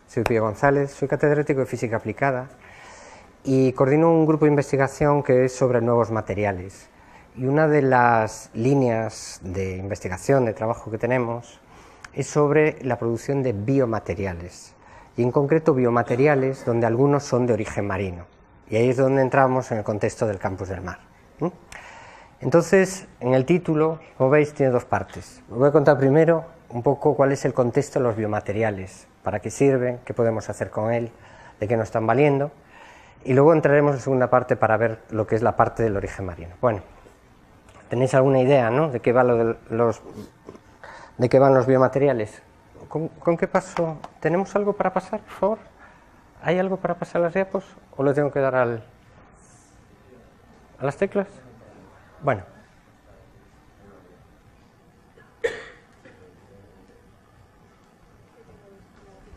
Soy Pío González, soy catedrático de Física Aplicada y coordino un grupo de investigación que es sobre nuevos materiales. Y una de las líneas de investigación, de trabajo que tenemos, es sobre la producción de biomateriales, y en concreto biomateriales donde algunos son de origen marino. Y ahí es donde entramos en el contexto del campus del mar. Entonces, en el título, como veis, tiene dos partes. Os voy a contar primero un poco cuál es el contexto de los biomateriales, para qué sirven, qué podemos hacer con él, de qué nos están valiendo, y luego entraremos en la segunda parte para ver lo que es la parte del origen marino. Bueno, ¿tenéis alguna idea, ¿no?, de qué va de qué van los biomateriales? ¿Con qué paso? ¿Tenemos algo para pasar, por favor? ¿Hay algo para pasar las diapos o le tengo que dar a las teclas? Bueno.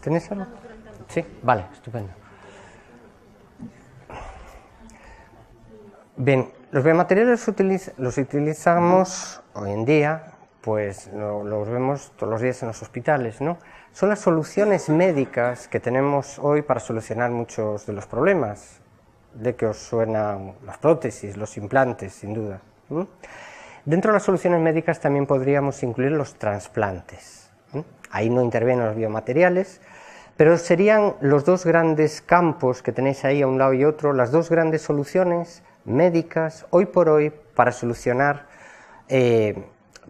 ¿Tenéis algo? Sí, vale, estupendo. Bien, los biomateriales los utilizamos hoy en día, pues los vemos todos los días en los hospitales, ¿no? Son las soluciones médicas que tenemos hoy para solucionar muchos de los problemas. De que os suenan las prótesis, los implantes, sin duda. Dentro de las soluciones médicas también podríamos incluir los trasplantes. Ahí no intervienen los biomateriales, pero serían los dos grandes campos que tenéis ahí a un lado y otro, las dos grandes soluciones médicas hoy por hoy para solucionar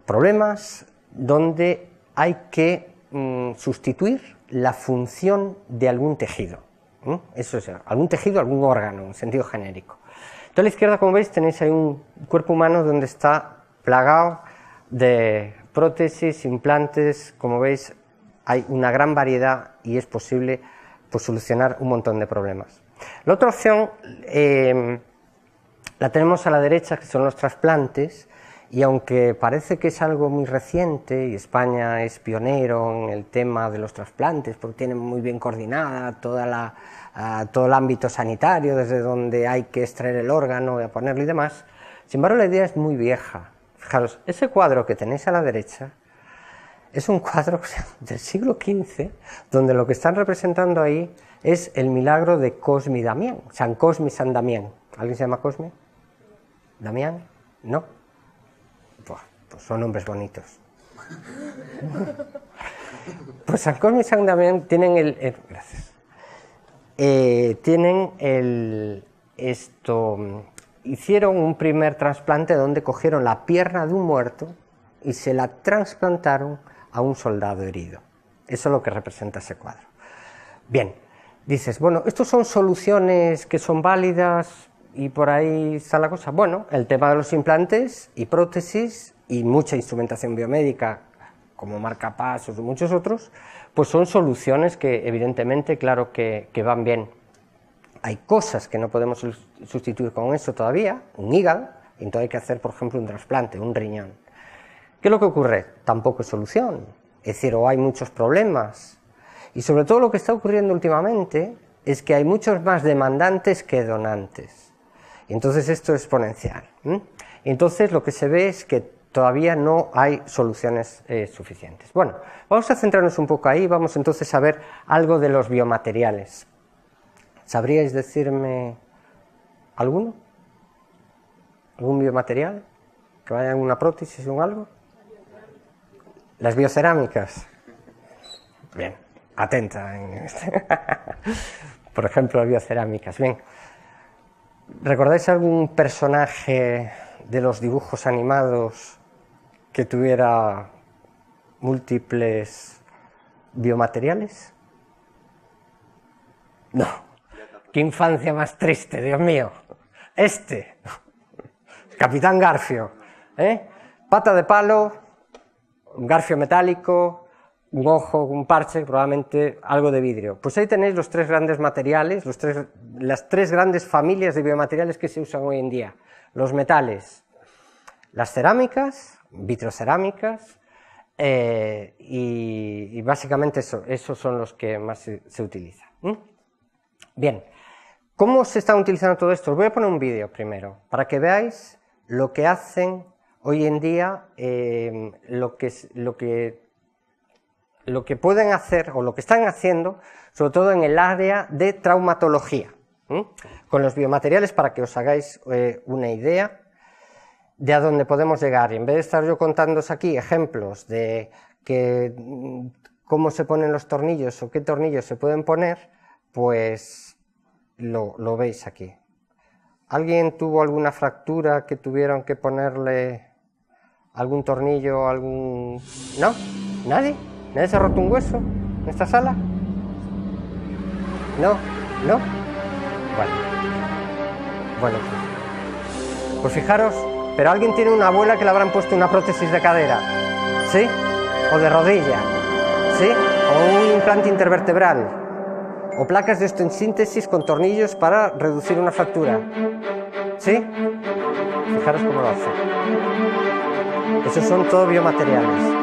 problemas donde hay que sustituir la función de algún tejido. Eso es, algún tejido, algún órgano, en sentido genérico. Entonces, a la izquierda, como veis, tenéis ahí un cuerpo humano donde está plagado de prótesis, implantes. Como veis, hay una gran variedad y es posible, pues, solucionar un montón de problemas. La otra opción la tenemos a la derecha, que son los trasplantes, y aunque parece que es algo muy reciente, y España es pionero en el tema de los trasplantes, porque tiene muy bien coordinada todo el ámbito sanitario, desde donde hay que extraer el órgano y ponerlo y demás, sin embargo la idea es muy vieja. Fijaros, ese cuadro que tenéis a la derecha es un cuadro del siglo XV, donde lo que están representando ahí es el milagro de Cosme y Damián, San Cosme y San Damián. ¿Alguien se llama Cosme? ¿Damián? ¿No? Pues son nombres bonitos. Pues San Cosme y San Damián tienen hicieron un primer trasplante donde cogieron la pierna de un muerto y se la trasplantaron a un soldado herido. Eso es lo que representa ese cuadro. Bien, dices, bueno, ¿estos son soluciones que son válidas y por ahí está la cosa? Bueno, el tema de los implantes y prótesis y mucha instrumentación biomédica, como marcapasos y muchos otros, pues son soluciones que evidentemente, claro que van bien. Hay cosas que no podemos sustituir con eso todavía, un hígado, y entonces hay que hacer, por ejemplo, un trasplante, un riñón. ¿Qué es lo que ocurre? Tampoco es solución, es decir, o hay muchos problemas, y sobre todo lo que está ocurriendo últimamente es que hay muchos más demandantes que donantes, y entonces esto es exponencial. Entonces lo que se ve es que todavía no hay soluciones suficientes. Bueno, vamos a centrarnos un poco ahí, vamos entonces a ver algo de los biomateriales. ¿Sabríais decirme alguno? ¿Algún biomaterial? ¿Que vaya en una prótesis o en algo? Las biocerámicas. Bien, atenta. Por ejemplo, las biocerámicas. Bien. ¿Recordáis algún personaje de los dibujos animados que tuviera múltiples biomateriales? No. ¡Qué infancia más triste, Dios mío! Capitán Garfio, pata de palo, un garfio metálico, un ojo, un parche, probablemente algo de vidrio. Pues ahí tenéis los tres grandes materiales, las tres grandes familias de biomateriales que se usan hoy en día. Los metales, las cerámicas, vitrocerámicas, y básicamente esos son los que más se utilizan. Bien, ¿cómo se está utilizando todo esto? Os voy a poner un vídeo primero, para que veáis lo que hacen hoy en día, lo que pueden hacer o lo que están haciendo, sobre todo en el área de traumatología, con los biomateriales, para que os hagáis una idea de a dónde podemos llegar. Y en vez de estar yo contándoos aquí ejemplos de cómo se ponen los tornillos o qué tornillos se pueden poner, pues lo veis aquí. ¿Alguien tuvo alguna fractura que tuvieron que ponerle algún tornillo, algún...? ¿No? ¿Nadie? ¿Nadie se ha roto un hueso en esta sala? ¿No? ¿No? Bueno, pues fijaros, pero alguien tiene una abuela que le habrán puesto una prótesis de cadera, ¿sí? O de rodilla, ¿sí? O un implante intervertebral, o placas de osteosíntesis con tornillos para reducir una fractura, ¿sí? Fijaros cómo lo hace. Esos son todo biomateriales.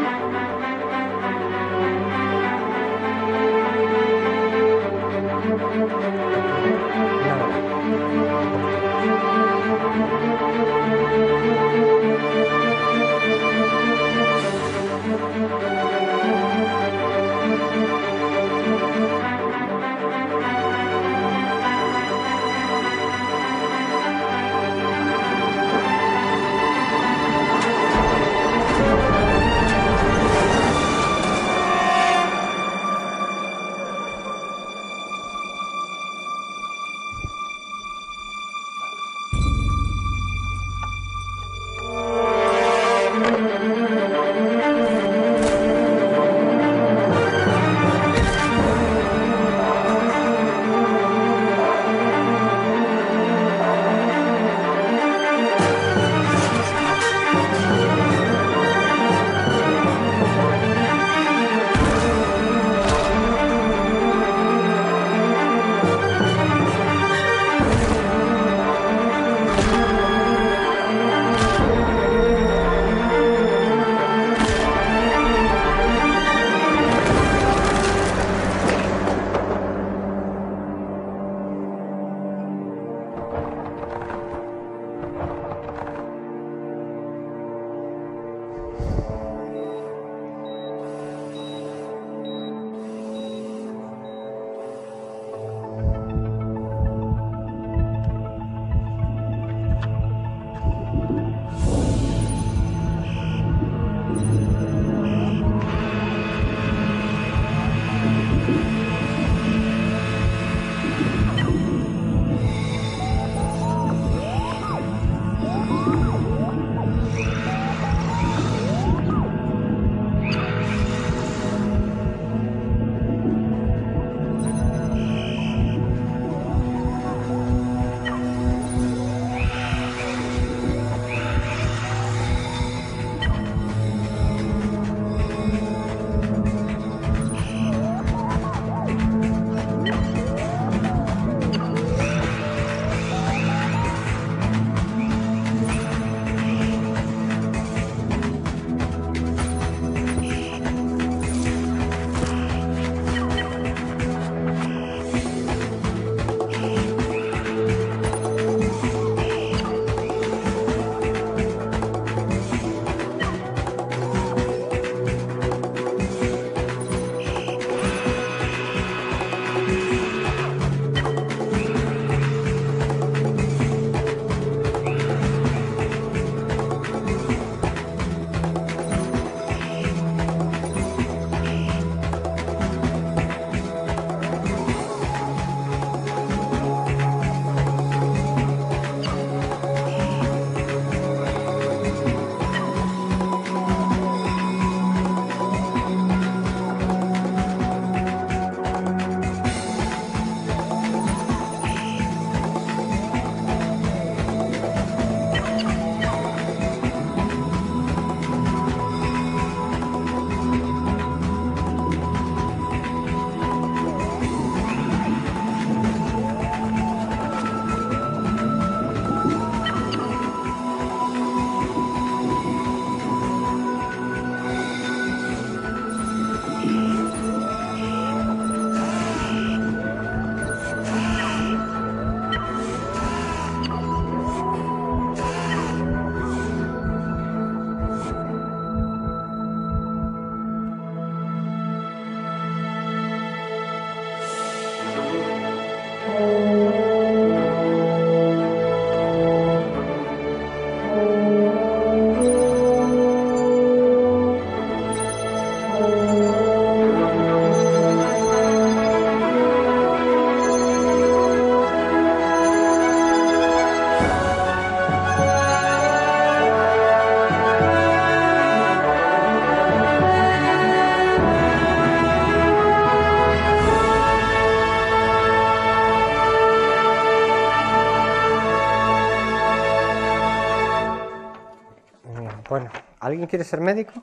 Bueno, ¿alguien quiere ser médico?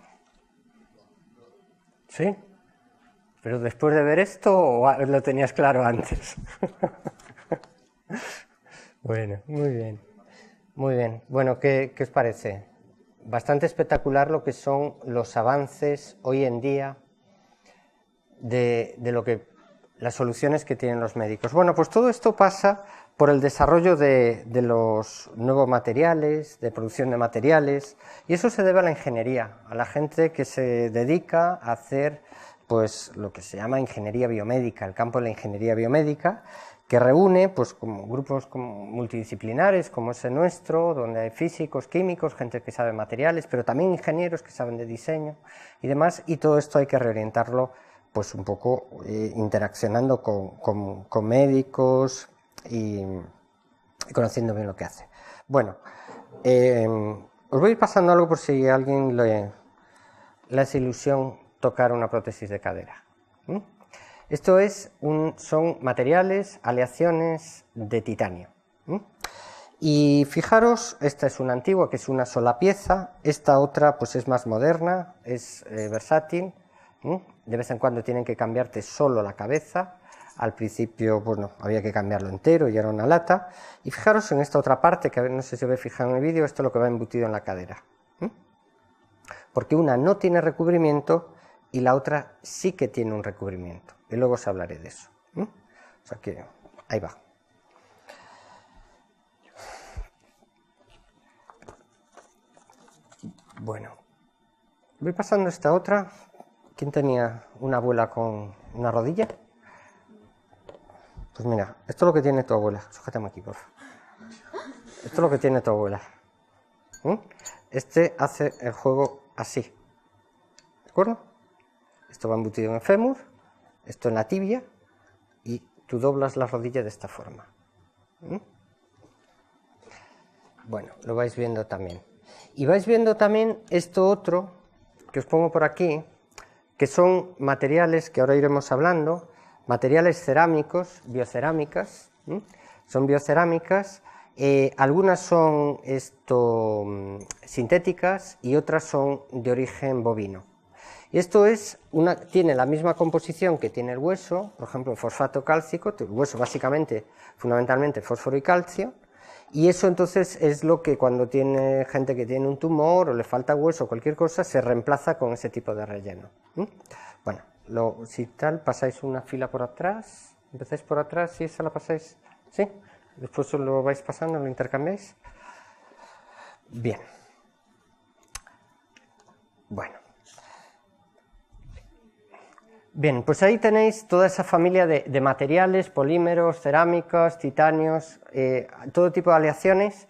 ¿Sí? ¿Pero después de ver esto o lo tenías claro antes? Bueno, muy bien. Muy bien. Bueno, ¿qué os parece? Bastante espectacular lo que son los avances hoy en día de lo que las soluciones que tienen los médicos. Bueno, pues todo esto pasa por el desarrollo de los nuevos materiales, de producción de materiales, y eso se debe a la ingeniería, a la gente que se dedica a hacer pues lo que se llama ingeniería biomédica, el campo de la ingeniería biomédica, que reúne pues como grupos multidisciplinares como ese nuestro, donde hay físicos, químicos, gente que sabe materiales, pero también ingenieros que saben de diseño y demás, y todo esto hay que reorientarlo pues un poco interaccionando con médicos y conociendo bien lo que hace. Bueno, os voy a ir pasando algo por si a alguien le hace ilusión tocar una prótesis de cadera. Esto son materiales, aleaciones de titanio. Y fijaros, esta es una antigua, que es una sola pieza, esta otra pues es más moderna, es versátil. De vez en cuando tienen que cambiarte solo la cabeza, al principio bueno, había que cambiarlo entero y era una lata, y fijaros en esta otra parte, que no sé si os habéis fijado en el vídeo, esto es lo que va embutido en la cadera, porque una no tiene recubrimiento y la otra sí que tiene un recubrimiento, y luego os hablaré de eso. O sea que, ahí va. Bueno, voy pasando esta otra. ¿Quién tenía una abuela con una rodilla? Pues mira, esto es lo que tiene tu abuela. Sujétame aquí, por favor. Esto es lo que tiene tu abuela. Este hace el juego así. ¿De acuerdo? Esto va embutido en el fémur, esto en la tibia, y tú doblas la rodilla de esta forma. Bueno, lo vais viendo también. Y vais viendo también esto otro, que os pongo por aquí, que son materiales que ahora iremos hablando, materiales cerámicos, biocerámicas, son biocerámicas, algunas son sintéticas y otras son de origen bovino. Y esto tiene la misma composición que tiene el hueso, por ejemplo el fosfato cálcico, el hueso básicamente, fundamentalmente fósforo y calcio, y eso entonces es lo que cuando tiene gente que tiene un tumor o le falta hueso o cualquier cosa, se reemplaza con ese tipo de relleno. Bueno, si tal, pasáis una fila por atrás, empezáis por atrás y esa la pasáis, ¿sí? Después lo vais pasando, lo intercambiáis. Bien. Bueno. Bien, pues ahí tenéis toda esa familia de materiales, polímeros, cerámicas, titanios, todo tipo de aleaciones,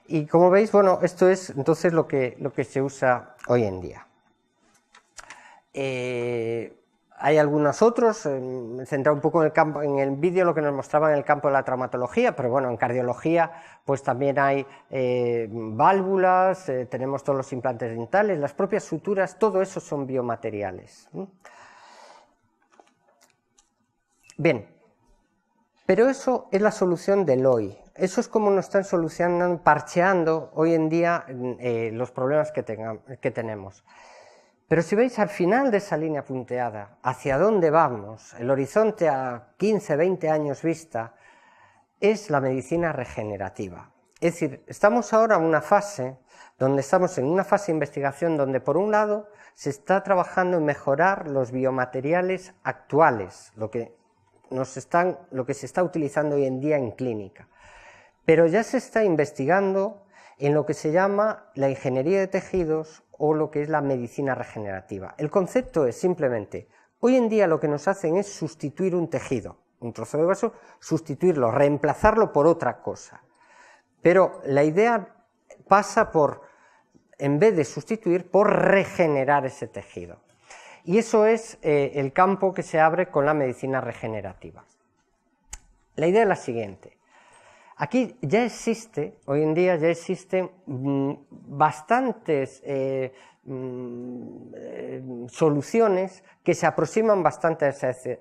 y como veis, bueno, esto es entonces lo que se usa hoy en día. Hay algunos otros, me he centrado un poco en el vídeo, lo que nos mostraba en el campo de la traumatología, pero bueno, en cardiología pues también hay válvulas, tenemos todos los implantes dentales, las propias suturas, todo eso son biomateriales. Bien, pero eso es la solución del hoy, eso es como nos están solucionando, parcheando hoy en día los problemas que tenemos. Pero si veis al final de esa línea punteada, hacia dónde vamos, el horizonte a 15, 20 años vista, es la medicina regenerativa. Es decir, estamos ahora en una fase donde estamos en una fase de investigación donde por un lado se está trabajando en mejorar los biomateriales actuales, lo que se está utilizando hoy en día en clínica. Pero ya se está investigando en lo que se llama la ingeniería de tejidos o lo que es la medicina regenerativa. El concepto es simplemente, hoy en día lo que nos hacen es sustituir un tejido, un trozo de hueso, sustituirlo, reemplazarlo por otra cosa. Pero la idea pasa por, en vez de sustituir, por regenerar ese tejido. Y eso es el campo que se abre con la medicina regenerativa. La idea es la siguiente. Aquí ya existe, hoy en día ya existen bastantes soluciones que se aproximan bastante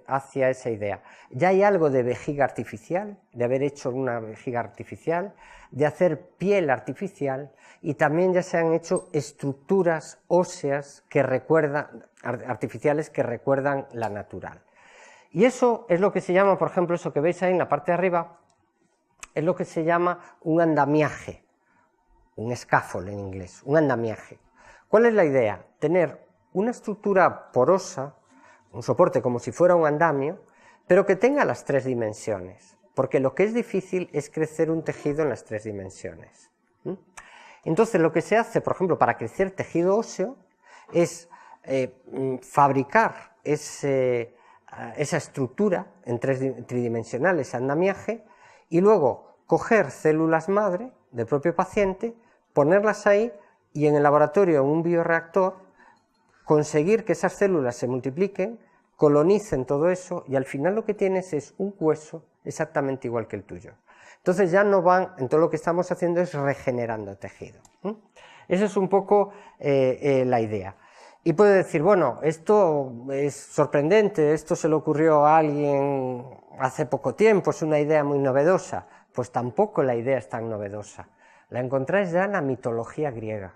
hacia esa idea. Ya hay algo de vejiga artificial, de haber hecho una vejiga artificial, de hacer piel artificial, y también ya se han hecho estructuras óseas que artificiales que recuerdan la natural. Y eso es lo que se llama, por ejemplo, eso que veis ahí en la parte de arriba, es lo que se llama un andamiaje, un scaffold en inglés, un andamiaje. ¿Cuál es la idea? Tener una estructura porosa, un soporte como si fuera un andamio, pero que tenga las 3 dimensiones, porque lo que es difícil es crecer un tejido en las 3 dimensiones. Entonces, lo que se hace, por ejemplo, para crecer tejido óseo, es fabricar esa estructura en tridimensional, ese andamiaje, y luego coger células madre del propio paciente, ponerlas ahí y en el laboratorio, en un bioreactor, conseguir que esas células se multipliquen, colonicen todo eso, y al final lo que tienes es un hueso exactamente igual que el tuyo. Entonces ya no van, en todo lo que estamos haciendo es regenerando tejido. Esa es un poco la idea. Y puede decir, bueno, esto es sorprendente, esto se le ocurrió a alguien hace poco tiempo, es una idea muy novedosa. Pues tampoco la idea es tan novedosa. La encontráis ya en la mitología griega.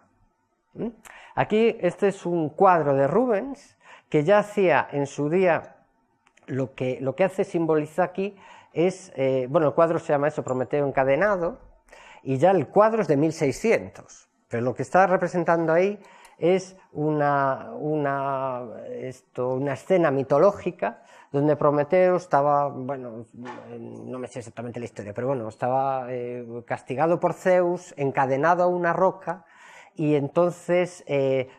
Aquí este es un cuadro de Rubens que ya hacía en su día, lo que hace simbolizar aquí es, bueno, el cuadro se llama eso, Prometeo encadenado, y ya el cuadro es de 1600, pero lo que está representando ahí es una escena mitológica donde Prometeo estaba, bueno, no me sé exactamente la historia, pero bueno, estaba castigado por Zeus, encadenado a una roca, y entonces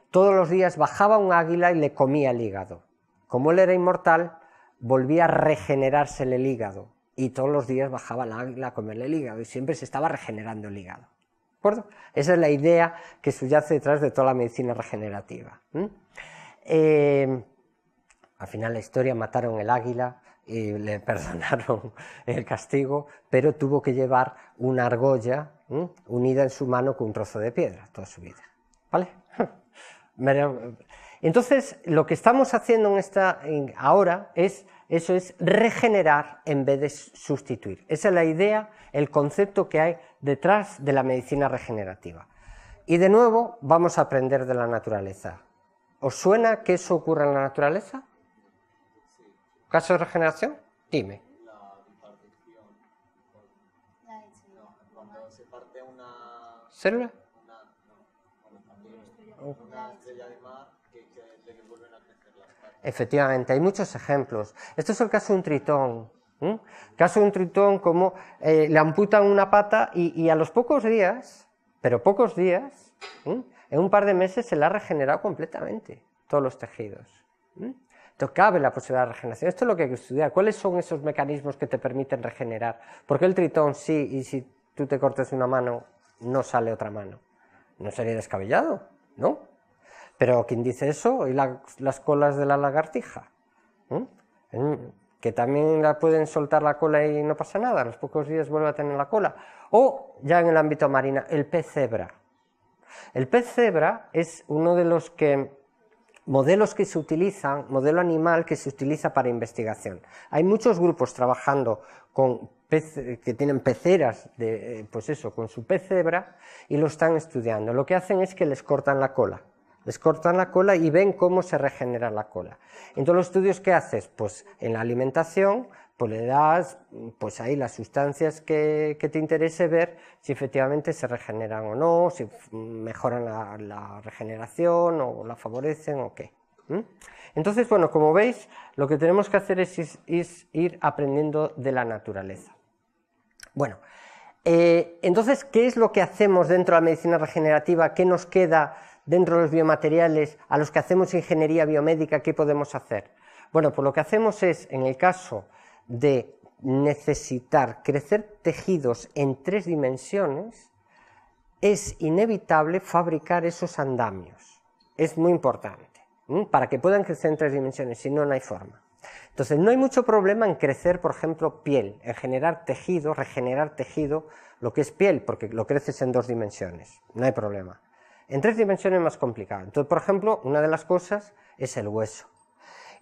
todos los días bajaba un águila y le comía el hígado. Como él era inmortal, volvía a regenerársele el hígado, y todos los días bajaba el águila a comerle el hígado, y siempre se estaba regenerando el hígado. ¿De acuerdo? Esa es la idea que subyace detrás de toda la medicina regenerativa. Al final la historia, mataron el águila y le perdonaron el castigo, pero tuvo que llevar una argolla unida en su mano con un trozo de piedra toda su vida. ¿Vale? Entonces, lo que estamos haciendo ahora es regenerar en vez de sustituir. Esa es la idea, el concepto que hay detrás de la medicina regenerativa. Y de nuevo vamos a aprender de la naturaleza. ¿Os suena que eso ocurre en la naturaleza? ¿Caso de regeneración? Dime. La bipartición. Cuando se parte una ¿Célula? Una estrella de mar que vuelven a crecer las patas. Efectivamente, hay muchos ejemplos. Este es el caso de un tritón. El caso de un tritón, como le amputan una pata y a los pocos días, pero pocos días, en un par de meses se le ha regenerado completamente todos los tejidos. Entonces cabe la posibilidad de regeneración. Esto es lo que hay que estudiar. ¿Cuáles son esos mecanismos que te permiten regenerar? Porque el tritón sí, y si tú te cortas una mano, no sale otra mano. ¿No sería descabellado? ¿No? Pero quien dice eso, y las colas de la lagartija, que también la pueden soltar la cola y no pasa nada, a los pocos días vuelve a tener la cola. O ya en el ámbito marino, el pez cebra. El pez cebra es uno de los modelos que se utilizan, modelo animal que se utiliza para investigación. Hay muchos grupos trabajando con que tienen peceras, pues eso, con su pez cebra, y lo están estudiando. Lo que hacen es que les cortan la cola. Les cortan la cola y ven cómo se regenera la cola. Entonces, los estudios que haces, pues en la alimentación, pues le das pues ahí las sustancias que te interese ver si efectivamente se regeneran o no, si mejoran la regeneración o la favorecen o qué. Entonces, bueno, como veis, lo que tenemos que hacer es ir aprendiendo de la naturaleza. Bueno, entonces, ¿qué es lo que hacemos dentro de la medicina regenerativa? ¿Qué nos queda dentro de los biomateriales a los que hacemos ingeniería biomédica? ¿Qué podemos hacer? Bueno, pues lo que hacemos es, en el caso de necesitar crecer tejidos en 3 dimensiones, es inevitable fabricar esos andamios. Es muy importante, para que puedan crecer en 3 dimensiones, si no, no hay forma. Entonces, no hay mucho problema en crecer, por ejemplo, piel, en generar tejido, regenerar tejido, lo que es piel, porque lo creces en 2 dimensiones, no hay problema. En 3 dimensiones es más complicado. Entonces, por ejemplo, una de las cosas es el hueso.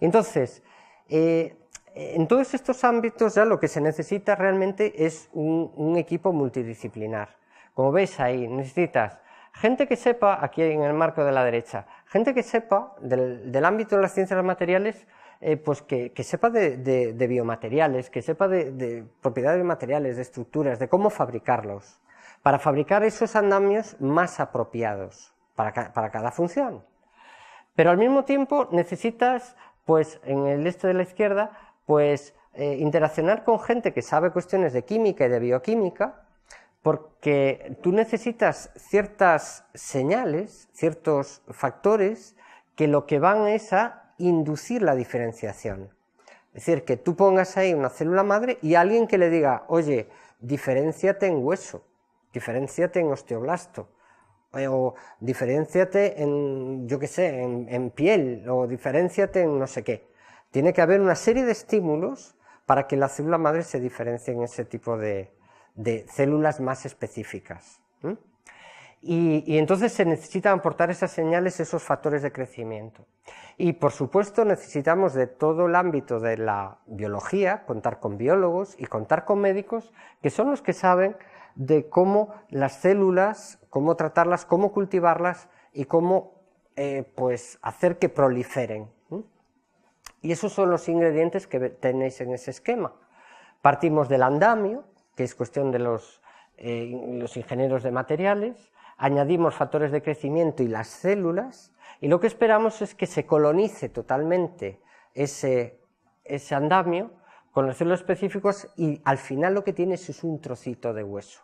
Entonces, en todos estos ámbitos ya lo que se necesita realmente es un equipo multidisciplinar. Como veis ahí, necesitas gente que sepa, aquí en el marco de la derecha, gente que sepa del ámbito de las ciencias de los materiales, pues que sepa de biomateriales, que sepa de propiedades de materiales, de estructuras, de cómo fabricarlos, para fabricar esos andamios más apropiados para cada función. Pero al mismo tiempo necesitas, pues en el este de la izquierda, pues interaccionar con gente que sabe cuestiones de química y de bioquímica, porque tú necesitas ciertas señales, ciertos factores que lo que van es a inducir la diferenciación. Es decir, que tú pongas ahí una célula madre y alguien que le diga, oye, diferénciate en hueso, diferénciate en osteoblasto, o diferénciate en, yo qué sé, en piel, o diferénciate en no sé qué. Tiene que haber una serie de estímulos para que la célula madre se diferencie en ese tipo de células más específicas. Y entonces se necesitan aportar esas señales, esos factores de crecimiento. Y por supuesto necesitamos de todo el ámbito de la biología, contar con biólogos y contar con médicos, que son los que saben de cómo las células, cómo tratarlas, cómo cultivarlas y cómo pues hacer que proliferen. Y esos son los ingredientes que tenéis en ese esquema. Partimos del andamio, que es cuestión de los ingenieros de materiales, añadimos factores de crecimiento y las células, y lo que esperamos es que se colonice totalmente ese andamio con los células específicos y al final lo que tienes es un trocito de hueso.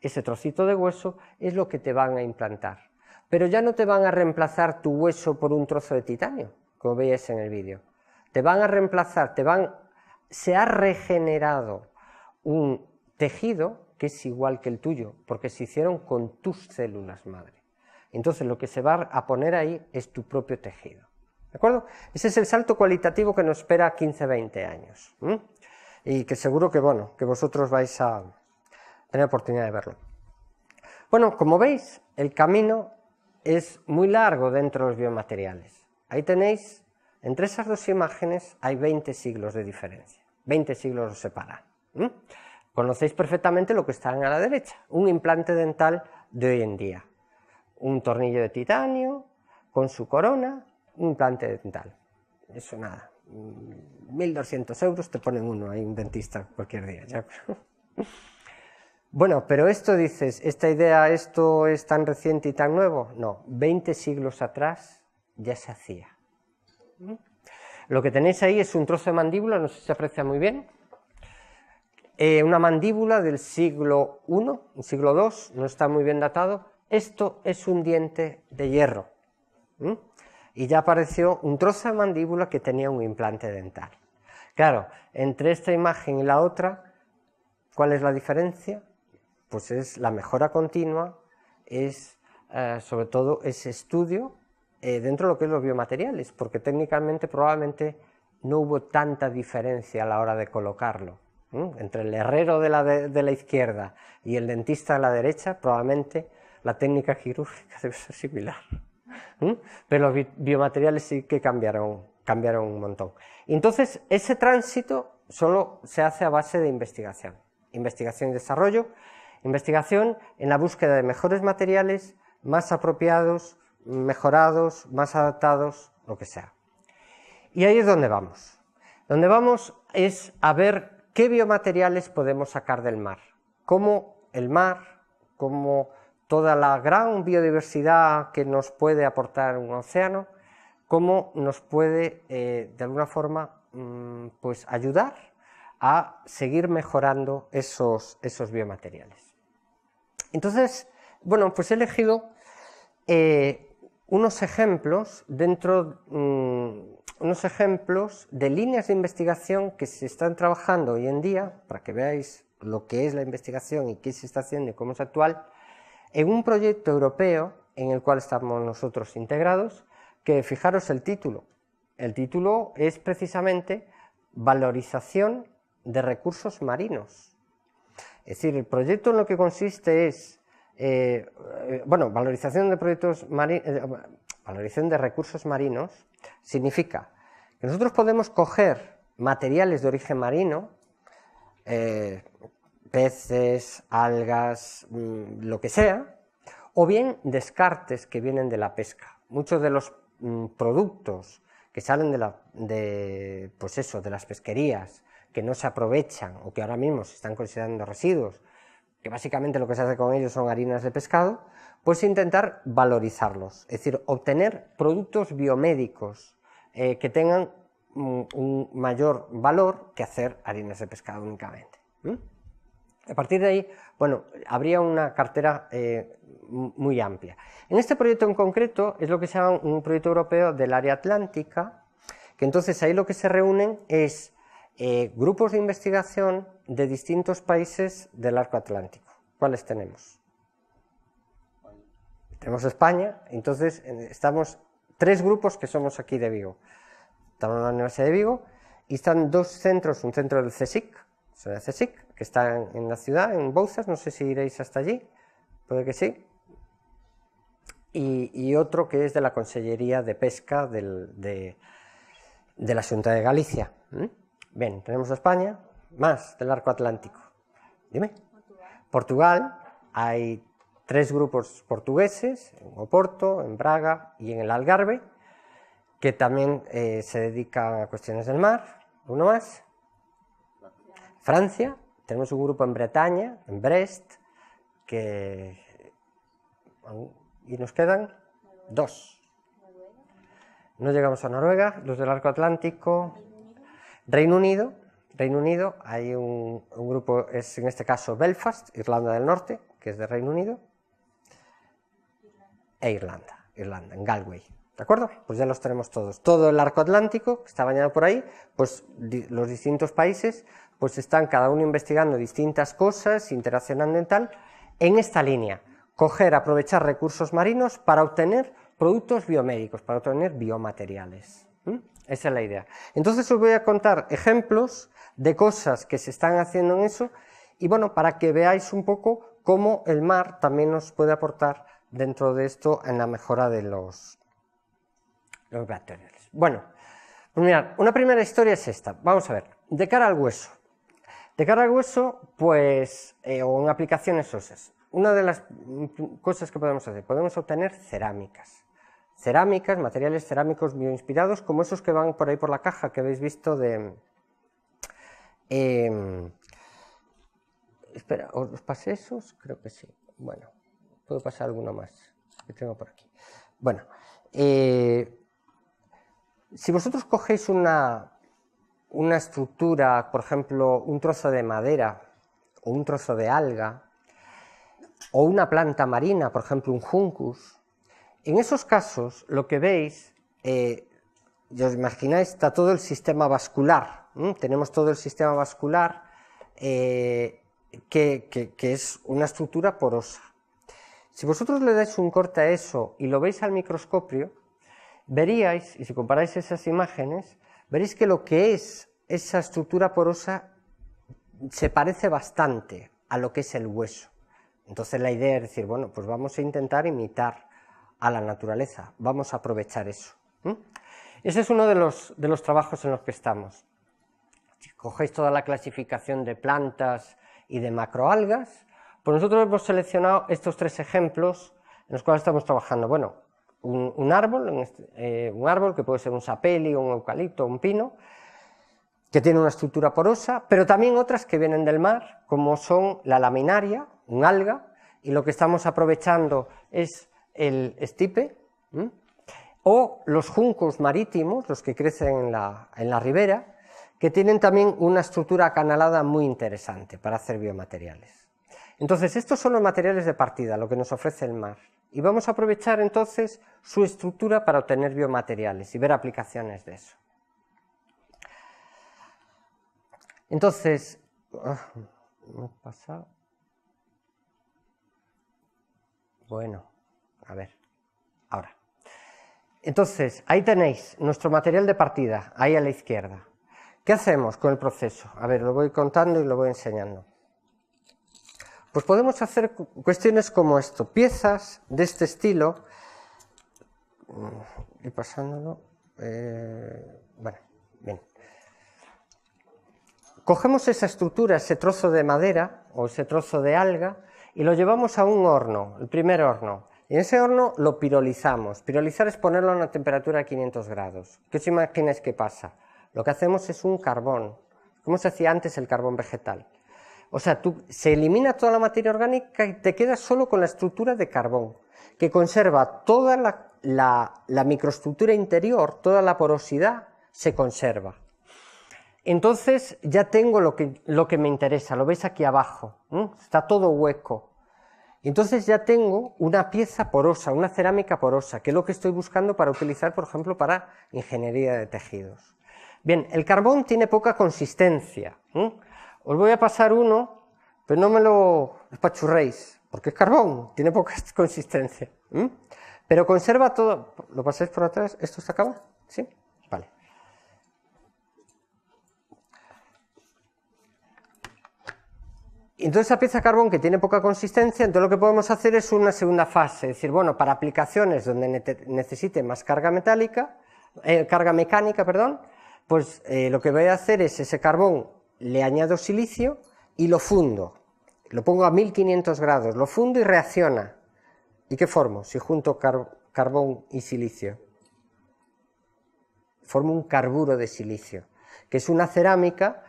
Ese trocito de hueso es lo que te van a implantar. Pero ya no te van a reemplazar tu hueso por un trozo de titanio, como veis en el vídeo. Te van a reemplazar, se ha regenerado un tejido que es igual que el tuyo, porque se hicieron con tus células madre. Entonces lo que se va a poner ahí es tu propio tejido. ¿De acuerdo? Ese es el salto cualitativo que nos espera 15-20 años. Y que seguro que, bueno, que vosotros vais a tener oportunidad de verlo. Bueno, como veis, el camino es muy largo dentro de los biomateriales. Ahí tenéis, entre esas 2 imágenes hay 20 siglos de diferencia. 20 siglos los separan. Conocéis perfectamente lo que está a la derecha, un implante dental de hoy en día. Un tornillo de titanio con su corona, un implante dental. Eso nada, 1.200 euros te ponen uno, hay un dentista cualquier día. ¿Ya? Bueno, pero esto dices, esta idea, esto es tan reciente y tan nuevo. No, 20 siglos atrás ya se hacía. Lo que tenéis ahí es un trozo de mandíbula, no sé si se aprecia muy bien. Una mandíbula del siglo I, siglo II, no está muy bien datado. Esto es un diente de hierro. Y ya apareció un trozo de mandíbula que tenía un implante dental. Claro, entre esta imagen y la otra, ¿cuál es la diferencia? Pues es la mejora continua, es sobre todo ese estudio dentro de lo que es los biomateriales, porque técnicamente probablemente no hubo tanta diferencia a la hora de colocarlo. Entre el herrero de la izquierda y el dentista de la derecha, probablemente la técnica quirúrgica debe ser similar. Pero los biomateriales sí que cambiaron un montón. Entonces, ese tránsito solo se hace a base de investigación. Investigación y desarrollo, investigación en la búsqueda de mejores materiales, más apropiados, mejorados, más adaptados, lo que sea. Y ahí es donde vamos. Donde vamos es a ver qué biomateriales podemos sacar del mar. Cómo el mar, cómo toda la gran biodiversidad que nos puede aportar un océano, cómo nos puede, de alguna forma, pues ayudar a seguir mejorando esos biomateriales. Entonces, bueno, pues he elegido unos ejemplos unos ejemplos de líneas de investigación que se están trabajando hoy en día, para que veáis lo que es la investigación y qué se está haciendo y cómo es actual, en un proyecto europeo en el cual estamos nosotros integrados, que fijaros el título. El título es precisamente valorización de recursos marinos. Es decir, el proyecto en lo que consiste es, valorización de valorización de recursos marinos significa que nosotros podemos coger materiales de origen marino, peces, algas, lo que sea, o bien descartes que vienen de la pesca. Muchos de los productos que salen de las pesquerías, que no se aprovechan o que ahora mismo se están considerando residuos, que básicamente lo que se hace con ellos son harinas de pescado, pues intentar valorizarlos, es decir, obtener productos biomédicos que tengan un mayor valor que hacer harinas de pescado únicamente. A partir de ahí, bueno, habría una cartera muy amplia. En este proyecto en concreto es lo que se llama un proyecto europeo del área atlántica, que entonces ahí lo que se reúnen es grupos de investigación de distintos países del arco atlántico. ¿Cuáles tenemos? Tenemos España, entonces estamos 3 grupos que somos aquí de Vigo. Estamos en la Universidad de Vigo y están 2 centros, un centro del CSIC, que está en la ciudad, en Bouzas, no sé si iréis hasta allí, puede que sí, y otro que es de la Consellería de Pesca de la Xunta de Galicia. Bien, tenemos España, más del arco atlántico. Dime. Portugal, hay 3 grupos portugueses, en Oporto, en Braga y en el Algarve, que también se dedican a cuestiones del mar. Uno más. Francia, tenemos un grupo en Bretaña, en Brest, y nos quedan 2. No llegamos a Noruega, los del arco atlántico. Reino Unido, hay un grupo, es en este caso Belfast, Irlanda del Norte, que es de Reino Unido, e Irlanda, en Galway, ¿de acuerdo? Pues ya los tenemos todos. Todo el arco atlántico, que está bañado por ahí, pues los distintos países, pues están cada uno investigando distintas cosas, interaccionando en tal, en esta línea, aprovechar recursos marinos para obtener productos biomédicos, para obtener biomateriales. Esa es la idea. Entonces os voy a contar ejemplos de cosas que se están haciendo en eso y bueno, para que veáis un poco cómo el mar también nos puede aportar dentro de esto en la mejora de los materiales. Bueno, pues mirad, una primera historia es esta. Vamos a ver, de cara al hueso. De cara al hueso, pues, o en aplicaciones óseas, una de las cosas que podemos hacer, podemos obtener cerámicas, materiales cerámicos bioinspirados, como esos que van por ahí por la caja que habéis visto de... espera, ¿os pasé esos? Creo que sí. Bueno, puedo pasar alguno más que tengo por aquí. Bueno, si vosotros cogéis una estructura, por ejemplo, un trozo de madera o un trozo de alga o una planta marina, por ejemplo, un juncus, en esos casos lo que veis, ya os imagináis, está todo el sistema vascular, tenemos todo el sistema vascular que es una estructura porosa. Si vosotros le dais un corte a eso y lo veis al microscopio, veríais, y si comparáis esas imágenes, veréis que lo que es esa estructura porosa se parece bastante a lo que es el hueso. Entonces la idea es decir, bueno, pues vamos a intentar imitar a la naturaleza, vamos a aprovechar eso. Ese es uno de los trabajos en los que estamos. Si cogéis toda la clasificación de plantas y de macroalgas, pues nosotros hemos seleccionado estos 3 ejemplos en los cuales estamos trabajando. Bueno, un árbol que puede ser un sapelio, un eucalipto, un pino, que tiene una estructura porosa, pero también otras que vienen del mar, como son la laminaria, un alga, y lo que estamos aprovechando es el stipe, o los juncos marítimos, los que crecen en la ribera, que tienen también una estructura acanalada muy interesante para hacer biomateriales. Entonces, estos son los materiales de partida, lo que nos ofrece el mar, y vamos a aprovechar entonces su estructura para obtener biomateriales y ver aplicaciones de eso. Entonces, ¿me he pasado? Bueno, a ver, ahora. Entonces, ahí tenéis nuestro material de partida, ahí a la izquierda. ¿Qué hacemos con el proceso? A ver, lo voy contando y lo voy enseñando. Pues podemos hacer cuestiones como esto, piezas de este estilo, y pasándolo, bueno, bien. Cogemos esa estructura, ese trozo de madera o ese trozo de alga y lo llevamos a un horno, el primer horno. Y en ese horno lo pirolizamos. Pirolizar es ponerlo a una temperatura de 500 grados. ¿Qué os imagináis que pasa? Lo que hacemos es un carbón, como se hacía antes el carbón vegetal. O sea, se elimina toda la materia orgánica y te quedas solo con la estructura de carbón, que conserva toda la microestructura interior, toda la porosidad se conserva. Entonces ya tengo lo que me interesa, lo veis aquí abajo, está todo hueco. Entonces ya tengo una pieza porosa, una cerámica porosa, que es lo que estoy buscando para utilizar, por ejemplo, para ingeniería de tejidos. Bien, el carbón tiene poca consistencia. Os voy a pasar uno, pero no me lo espachurréis, porque es carbón, tiene poca consistencia. Pero conserva todo. ¿Lo pasáis por atrás? ¿Esto se acaba? ¿Sí? Vale. Entonces esa pieza de carbón que tiene poca consistencia, entonces lo que podemos hacer es una segunda fase, es decir, bueno, para aplicaciones donde necesite más carga mecánica, pues lo que voy a hacer es ese carbón, le añado silicio y lo fundo, lo pongo a 1500 grados, lo fundo y reacciona. ¿Y qué formo si junto carbón y silicio? Formo un carburo de silicio, que es una cerámica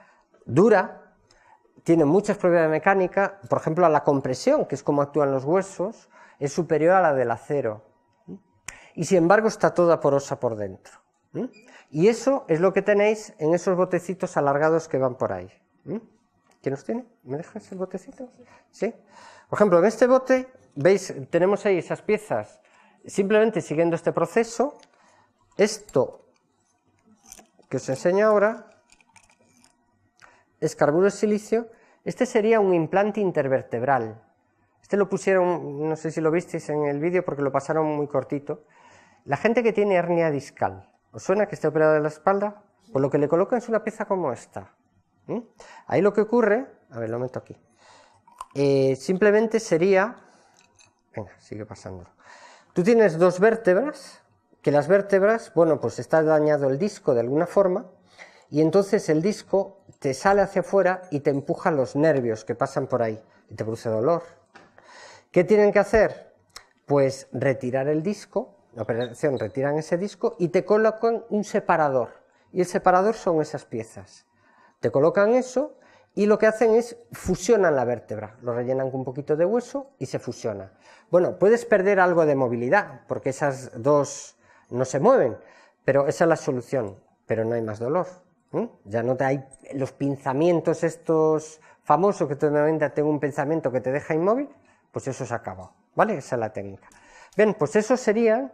dura, tiene muchas propiedades mecánicas, por ejemplo, a la compresión, que es como actúan los huesos, es superior a la del acero. Y sin embargo está toda porosa por dentro. Y eso es lo que tenéis en esos botecitos alargados que van por ahí. ¿Quién los tiene? ¿Me dejas el botecito? ¿Sí? Por ejemplo, en este bote, veis, tenemos ahí esas piezas, simplemente siguiendo este proceso. Esto que os enseño ahora es carburo de silicio. Este sería un implante intervertebral. Este lo pusieron, no sé si lo visteis en el vídeo porque lo pasaron muy cortito. La gente que tiene hernia discal, ¿os suena que esté operado de la espalda? Pues lo que le colocan es una pieza como esta. Ahí lo que ocurre, a ver, lo meto aquí, simplemente sería, venga, sigue pasándolo. Tú tienes dos vértebras, que las vértebras, bueno, pues está dañado el disco de alguna forma, y entonces el disco te sale hacia afuera y te empuja los nervios que pasan por ahí, y te produce dolor. ¿Qué tienen que hacer? Pues retirar el disco, la operación retiran ese disco y te colocan un separador, y el separador son esas piezas. Te colocan eso y lo que hacen es fusionan la vértebra, lo rellenan con un poquito de hueso y se fusiona. Bueno, puedes perder algo de movilidad, porque esas dos no se mueven, pero esa es la solución, pero no hay más dolor. Ya no te hay los pinzamientos estos famosos que normalmente tengo un pensamiento que te deja inmóvil, pues eso se acabó, ¿vale? Esa es la técnica. Bien, pues eso serían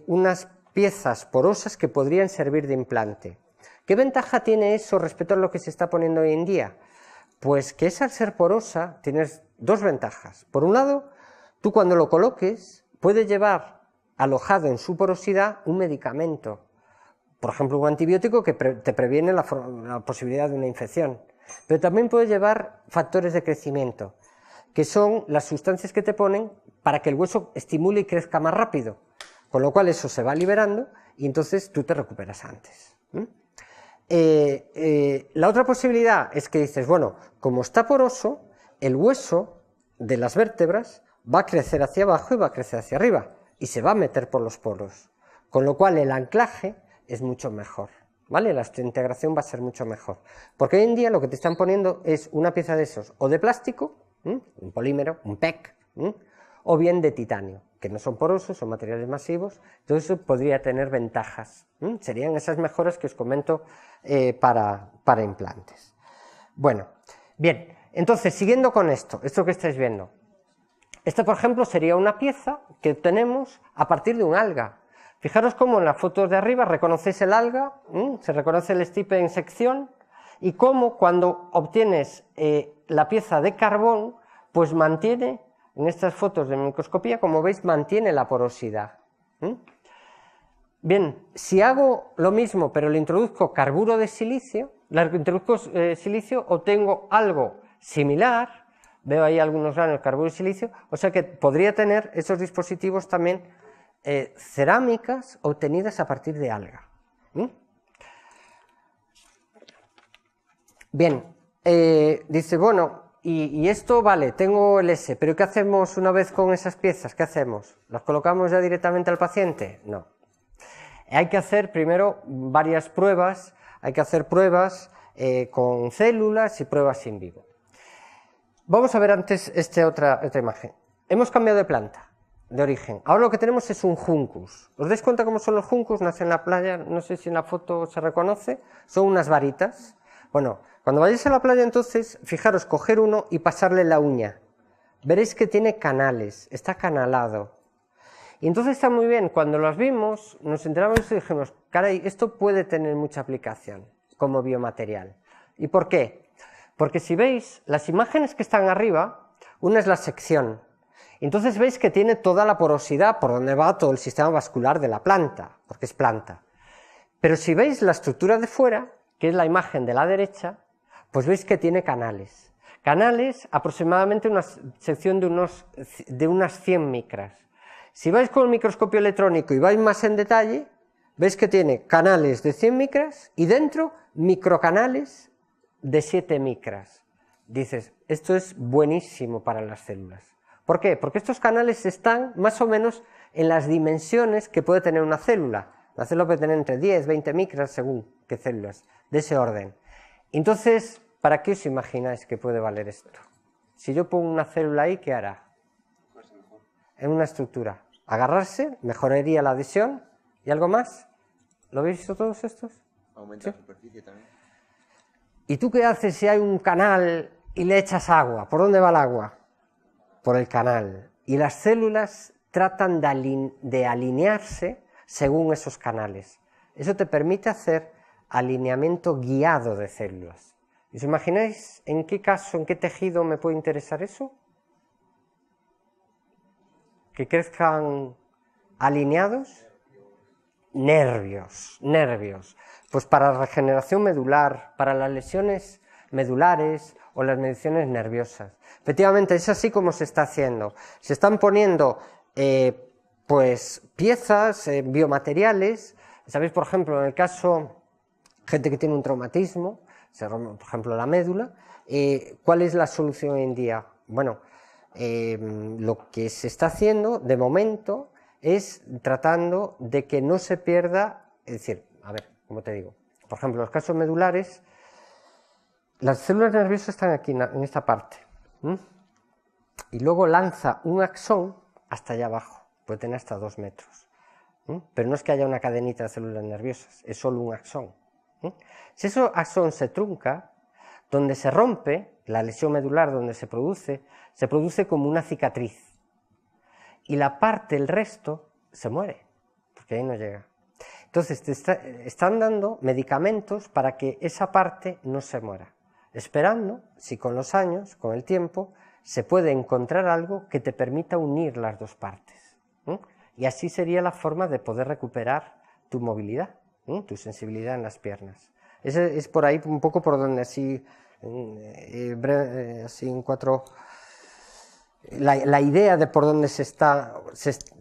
unas piezas porosas que podrían servir de implante. ¿Qué ventaja tiene eso respecto a lo que se está poniendo hoy en día? Pues que es al ser porosa tienes dos ventajas. Por un lado, tú cuando lo coloques puedes llevar alojado en su porosidad un medicamento. Por ejemplo, un antibiótico que te previene la posibilidad de una infección. Pero también puedes llevar factores de crecimiento, que son las sustancias que te ponen para que el hueso estimule y crezca más rápido. Con lo cual eso se va liberando y entonces tú te recuperas antes. La otra posibilidad es que dices, bueno, como está poroso, el hueso de las vértebras va a crecer hacia abajo y va a crecer hacia arriba y se va a meter por los poros. Con lo cual el anclaje es mucho mejor, ¿vale? La integración va a ser mucho mejor. Porque hoy en día lo que te están poniendo es una pieza de esos, o de plástico, un polímero, un PEC, o bien de titanio, que no son porosos, son materiales masivos, entonces eso podría tener ventajas. Serían esas mejoras que os comento para implantes. Bueno, bien, entonces siguiendo con esto que estáis viendo, esta por ejemplo sería una pieza que obtenemos a partir de un alga. Fijaros cómo en las fotos de arriba reconocéis el alga, se reconoce el estipe en sección, y cómo cuando obtienes la pieza de carbón, pues mantiene, en estas fotos de microscopía, como veis, mantiene la porosidad. Bien, si hago lo mismo pero le introduzco carburo de silicio, obtengo algo similar, veo ahí algunos granos de carburo de silicio, o sea que podría tener esos dispositivos también cerámicas obtenidas a partir de alga. Bien, dice, bueno, y esto vale, tengo el S, pero ¿qué hacemos una vez con esas piezas? ¿Qué hacemos? ¿Las colocamos ya directamente al paciente? No. Hay que hacer primero varias pruebas, hay que hacer pruebas con células y pruebas in vivo. Vamos a ver antes esta otra imagen. Hemos cambiado de planta, de origen. Ahora lo que tenemos es un juncus. ¿Os dais cuenta cómo son los juncus? Nacen en la playa, no sé si en la foto se reconoce, son unas varitas. Bueno, cuando vayáis a la playa entonces, fijaros, coger uno y pasarle la uña. Veréis que tiene canales, está canalado. Y entonces está muy bien, cuando los vimos, nos enteramos y dijimos, caray, esto puede tener mucha aplicación como biomaterial. ¿Y por qué? Porque si veis, las imágenes que están arriba, una es la sección. Entonces veis que tiene toda la porosidad por donde va todo el sistema vascular de la planta, porque es planta. Pero si veis la estructura de fuera, que es la imagen de la derecha, pues veis que tiene canales. Canales aproximadamente una sección de unas 100 micras. Si vais con el microscopio electrónico y vais más en detalle, veis que tiene canales de 100 micras y dentro microcanales de 7 micras. Dices, esto es buenísimo para las células. ¿Por qué? Porque estos canales están más o menos en las dimensiones que puede tener una célula. La célula puede tener entre 10, 20 micras según qué células, de ese orden. Entonces, ¿para qué os imagináis que puede valer esto? Si yo pongo una célula ahí, ¿qué hará? En una estructura. Agarrarse, mejoraría la adhesión y algo más. ¿Lo habéis visto todos estos? Aumenta la superficie también. ¿Y tú qué haces si hay un canal y le echas agua? ¿Por dónde va el agua? Por el canal. Y las células tratan de alinearse según esos canales. Eso te permite hacer alineamiento guiado de células. ¿Os imagináis en qué caso, en qué tejido me puede interesar eso? Que crezcan alineados, nervios. Pues para la regeneración medular, para las lesiones medulares o las lesiones nerviosas. Efectivamente, es así como se está haciendo. Se están poniendo pues piezas, biomateriales. Sabéis, por ejemplo, en el caso, gente que tiene un traumatismo, se rompe, por ejemplo, la médula, ¿cuál es la solución hoy en día? Bueno, lo que se está haciendo de momento es tratando de que no se pierda, es decir, a ver, como te digo, por ejemplo, en los casos medulares, las células nerviosas están aquí en esta parte, y luego lanza un axón hasta allá abajo, puede tener hasta 2 metros, pero no es que haya una cadenita de células nerviosas, es solo un axón. Si ese axón se trunca, donde se rompe, la lesión medular donde se produce como una cicatriz. Y la parte, el resto, se muere, porque ahí no llega. Entonces están dando medicamentos para que esa parte no se muera, esperando si con los años, con el tiempo, se puede encontrar algo que te permita unir las dos partes. Y así sería la forma de poder recuperar tu movilidad, tu sensibilidad en las piernas. Es por ahí un poco por donde así en 4, la idea de por dónde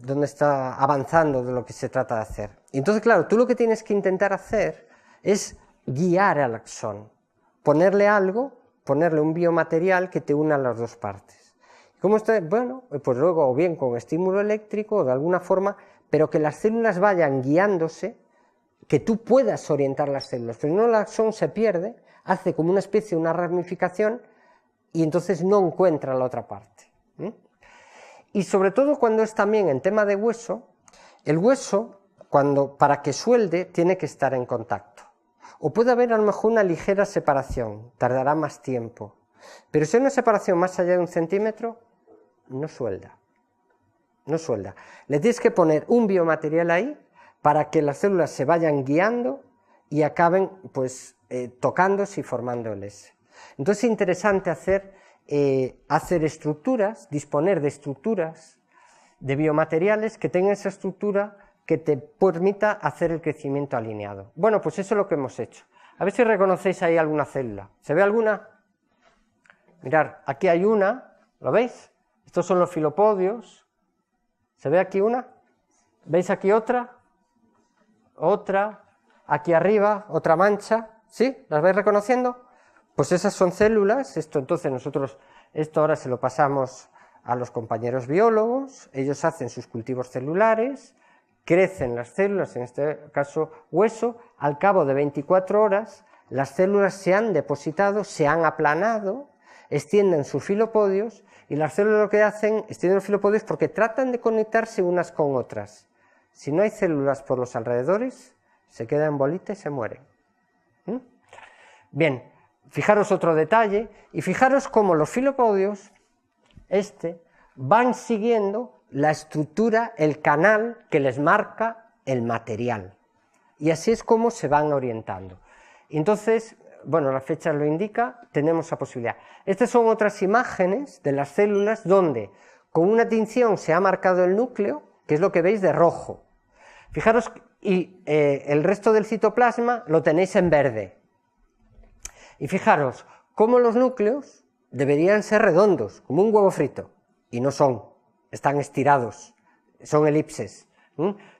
dónde está avanzando de lo que se trata de hacer. Y entonces, claro, tú lo que tienes que intentar hacer es guiar al axón, ponerle un biomaterial que te una las dos partes. ¿Cómo está? Bueno, pues luego o bien con estímulo eléctrico o de alguna forma, pero que las células vayan guiándose, que tú puedas orientar las células, pero no el axón se pierde, hace como una especie de una ramificación y entonces no encuentra la otra parte. Y sobre todo cuando es también en tema de hueso, el hueso, para que suelde, tiene que estar en contacto. O puede haber a lo mejor una ligera separación, tardará más tiempo, pero si hay una separación más allá de 1 centímetro, no suelda. No suelda. Le tienes que poner un biomaterial ahí para que las células se vayan guiando y acaben pues tocándose y formando el S. Entonces es interesante hacer estructuras, disponer de estructuras, de biomateriales que tengan esa estructura que te permita hacer el crecimiento alineado. Bueno, pues eso es lo que hemos hecho. A ver si reconocéis ahí alguna célula. ¿Se ve alguna? Mirad, aquí hay una, ¿lo veis? Estos son los filopodios. ¿Se ve aquí una? ¿Veis aquí otra? Otra. Aquí arriba, otra mancha. ¿Sí? ¿Las vais reconociendo? Pues esas son células. Entonces nosotros, esto ahora se lo pasamos a los compañeros biólogos. Ellos hacen sus cultivos celulares, crecen las células, en este caso hueso. Al cabo de 24 horas, las células se han depositado, se han aplanado, extienden sus filopodios, y las células lo que hacen, extienden los filopodios porque tratan de conectarse unas con otras. Si no hay células por los alrededores, se quedan en bolita y se mueren. Bien, fijaros otro detalle, y fijaros cómo los filopodios, van siguiendo la estructura, el canal que les marca el material. Y así es como se van orientando. Entonces, bueno, la fecha lo indica, tenemos esa posibilidad. Estas son otras imágenes de las células donde con una tinción se ha marcado el núcleo, que es lo que veis de rojo. Fijaros, y el resto del citoplasma lo tenéis en verde. Y fijaros cómo los núcleos deberían ser redondos, como un huevo frito, y no son, están estirados, son elipses,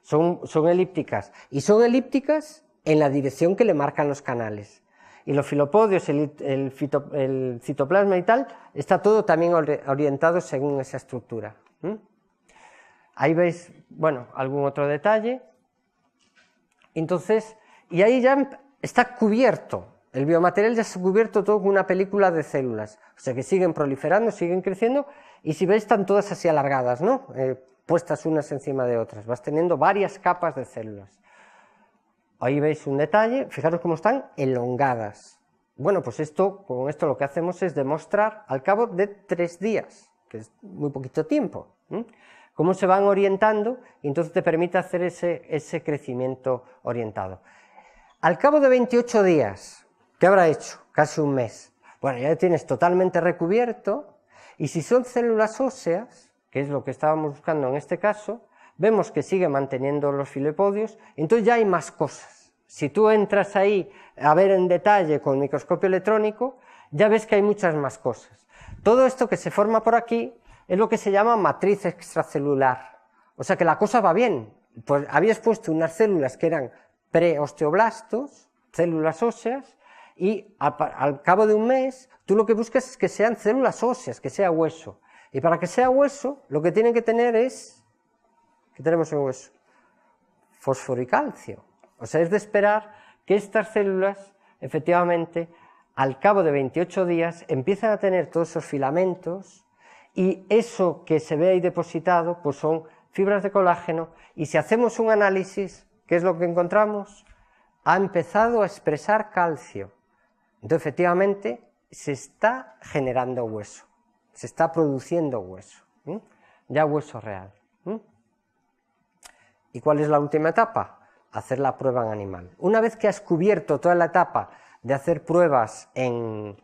son elípticas, y son elípticas en la dirección que le marcan los canales. Y los filopodios, el citoplasma y tal, está todo también orientado según esa estructura. Ahí veis, bueno, algún otro detalle. Entonces, y ahí ya está cubierto, el biomaterial ya está cubierto todo con una película de células, o sea que siguen proliferando, siguen creciendo, y si veis están todas así alargadas, ¿no? Puestas unas encima de otras, vas teniendo varias capas de células. Ahí veis un detalle, fijaros cómo están elongadas. Bueno, pues con esto lo que hacemos es demostrar al cabo de 3 días, que es muy poquito tiempo, cómo se van orientando, y entonces te permite hacer ese crecimiento orientado. Al cabo de 28 días, ¿qué habrá hecho? Casi un mes. Bueno, ya lo tienes totalmente recubierto, y si son células óseas, que es lo que estábamos buscando en este caso, vemos que sigue manteniendo los filopodios, entonces ya hay más cosas. Si tú entras ahí a ver en detalle con el microscopio electrónico, ya ves que hay muchas más cosas. Todo esto que se forma por aquí es lo que se llama matriz extracelular. O sea que la cosa va bien. Pues habías puesto unas células que eran preosteoblastos, células óseas, y al cabo de un mes, tú lo que buscas es que sean células óseas, que sea hueso. Y para que sea hueso, lo que tienen que tener es... ¿Qué tenemos en hueso? Fósforo y calcio. O sea, es de esperar que estas células, efectivamente, al cabo de 28 días, empiezan a tener todos esos filamentos, y eso que se ve ahí depositado, pues son fibras de colágeno, y si hacemos un análisis, ¿qué es lo que encontramos? Ha empezado a expresar calcio. Entonces, efectivamente, se está generando hueso, se está produciendo hueso, ya hueso real. ¿Y cuál es la última etapa? Hacer la prueba en animal. Una vez que has cubierto toda la etapa de hacer pruebas en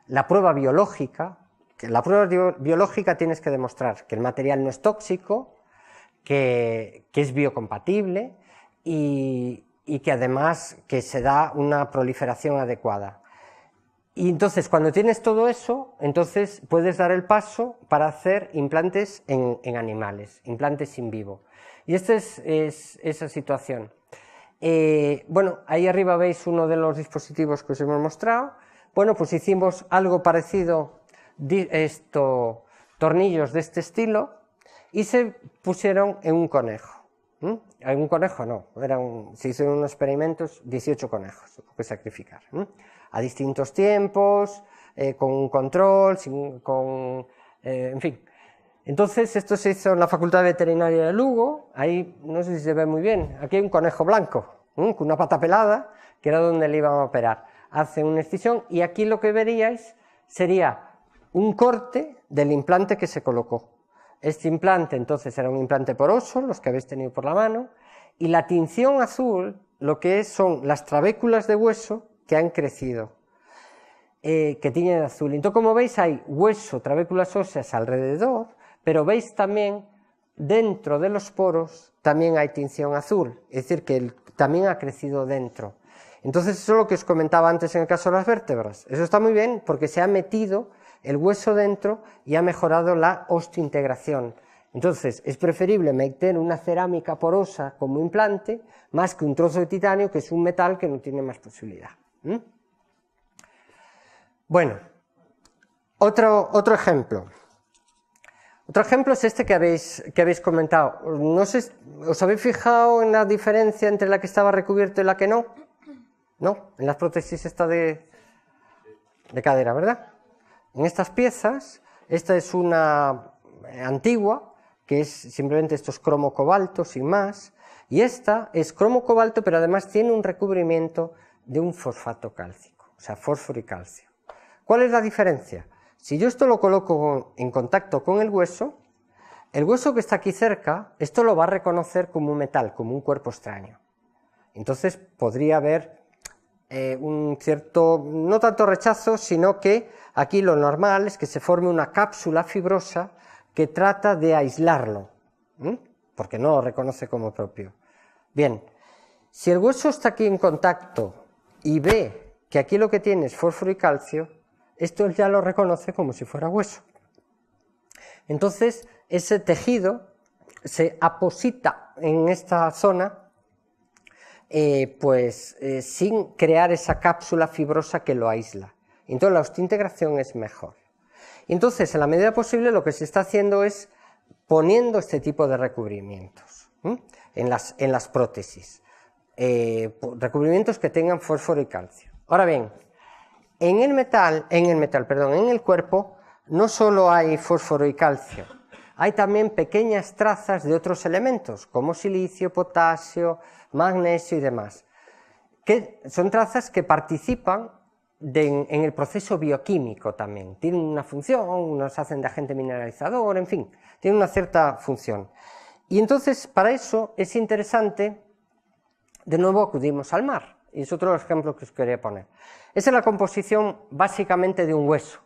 la prueba biológica, que la prueba biológica tienes que demostrar que el material no es tóxico, que es biocompatible y que además que se da una proliferación adecuada. Y entonces cuando tienes todo eso, entonces puedes dar el paso para hacer implantes en animales, implantes in vivo. Y esta es esa situación. Bueno, ahí arriba veis uno de los dispositivos que os hemos mostrado. Bueno, pues hicimos algo parecido, tornillos de este estilo, y se pusieron en un conejo. En un conejo no, se hicieron unos experimentos, 18 conejos, que sacrificar, a distintos tiempos, con un control, en fin. Entonces esto se hizo en la Facultad de Veterinaria de Lugo, ahí no sé si se ve muy bien, aquí hay un conejo blanco, con una pata pelada, que era donde le iban a operar. Hace una excisión y aquí lo que veríais sería un corte del implante que se colocó. Este implante entonces era un implante poroso, los que habéis tenido por la mano, y la tinción azul lo que es son las trabéculas de hueso que han crecido, que tiñen de azul. Entonces, como veis, hay hueso, trabéculas óseas alrededor, pero veis también dentro de los poros también hay tinción azul, es decir, que también ha crecido dentro. Entonces eso es lo que os comentaba antes en el caso de las vértebras. Eso está muy bien porque se ha metido el hueso dentro y ha mejorado la osteointegración. Entonces es preferible meter una cerámica porosa como implante más que un trozo de titanio, que es un metal que no tiene más posibilidad. Bueno, otro ejemplo. Otro ejemplo es este que habéis comentado. No sé, ¿os habéis fijado en la diferencia entre la que estaba recubierta y la que no? ¿No? En las prótesis esta de cadera, ¿verdad? En estas piezas, esta es una antigua, que es simplemente estos cromo cobalto, sin más, y esta es cromo cobalto, pero además tiene un recubrimiento de un fosfato cálcico, o sea, fósforo y calcio. ¿Cuál es la diferencia? Si yo esto lo coloco en contacto con el hueso que está aquí cerca, esto lo va a reconocer como un metal, como un cuerpo extraño. Entonces podría haber un cierto, no tanto rechazo, sino que aquí lo normal es que se forme una cápsula fibrosa que trata de aislarlo, porque no lo reconoce como propio. Bien, si el hueso está aquí en contacto y ve que aquí lo que tiene es fósforo y calcio, esto ya lo reconoce como si fuera hueso. Entonces, ese tejido se aposita en esta zona sin crear esa cápsula fibrosa que lo aísla. Entonces la osteointegración es mejor. Entonces, en la medida posible, lo que se está haciendo es poniendo este tipo de recubrimientos en las prótesis, recubrimientos que tengan fósforo y calcio. Ahora bien, en el cuerpo no solo hay fósforo y calcio, hay también pequeñas trazas de otros elementos, como silicio, potasio, magnesio y demás, que son trazas que participan en el proceso bioquímico también. Tienen una función, nos hacen de agente mineralizador, en fin, tienen una cierta función. Y entonces, para eso es interesante, de nuevo acudimos al mar, y es otro ejemplo que os quería poner. Esa es la composición básicamente de un hueso.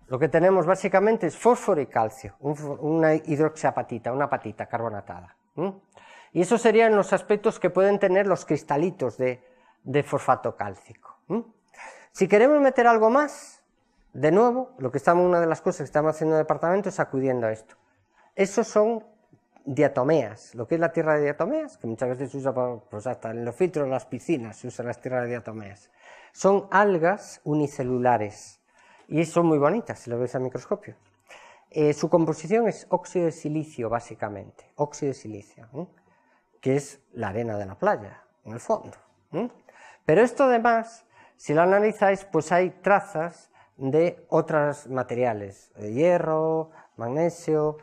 Lo que tenemos básicamente es fósforo y calcio, una hidroxiapatita, una patita carbonatada. Y esos serían los aspectos que pueden tener los cristalitos de fosfato cálcico. Si queremos meter algo más, de nuevo, una de las cosas que estamos haciendo en el departamento es acudiendo a esto. Esos son diatomeas, lo que es la tierra de diatomeas, que muchas veces se usa pues hasta en los filtros de las piscinas, se usan las tierras de diatomeas. Son algas unicelulares y son muy bonitas si lo veis al microscopio. Su composición es óxido de silicio, básicamente, óxido de silicio, que es la arena de la playa, en el fondo. Pero esto además, si lo analizáis, pues hay trazas de otros materiales, hierro, magnesio,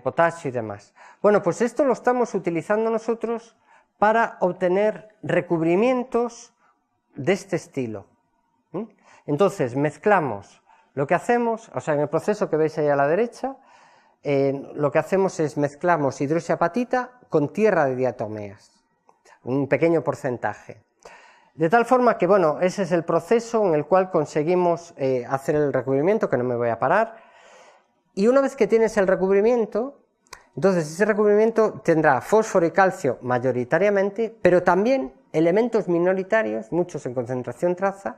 potasio y demás. Bueno, pues esto lo estamos utilizando nosotros para obtener recubrimientos de este estilo. Entonces mezclamos, lo que hacemos, o sea, en el proceso que veis ahí a la derecha, lo que hacemos es mezclamos hidroxiapatita con tierra de diatomeas, un pequeño porcentaje. De tal forma que, bueno, ese es el proceso en el cual conseguimos hacer el recubrimiento, que no me voy a parar, y una vez que tienes el recubrimiento, entonces ese recubrimiento tendrá fósforo y calcio mayoritariamente, pero también elementos minoritarios, muchos en concentración traza,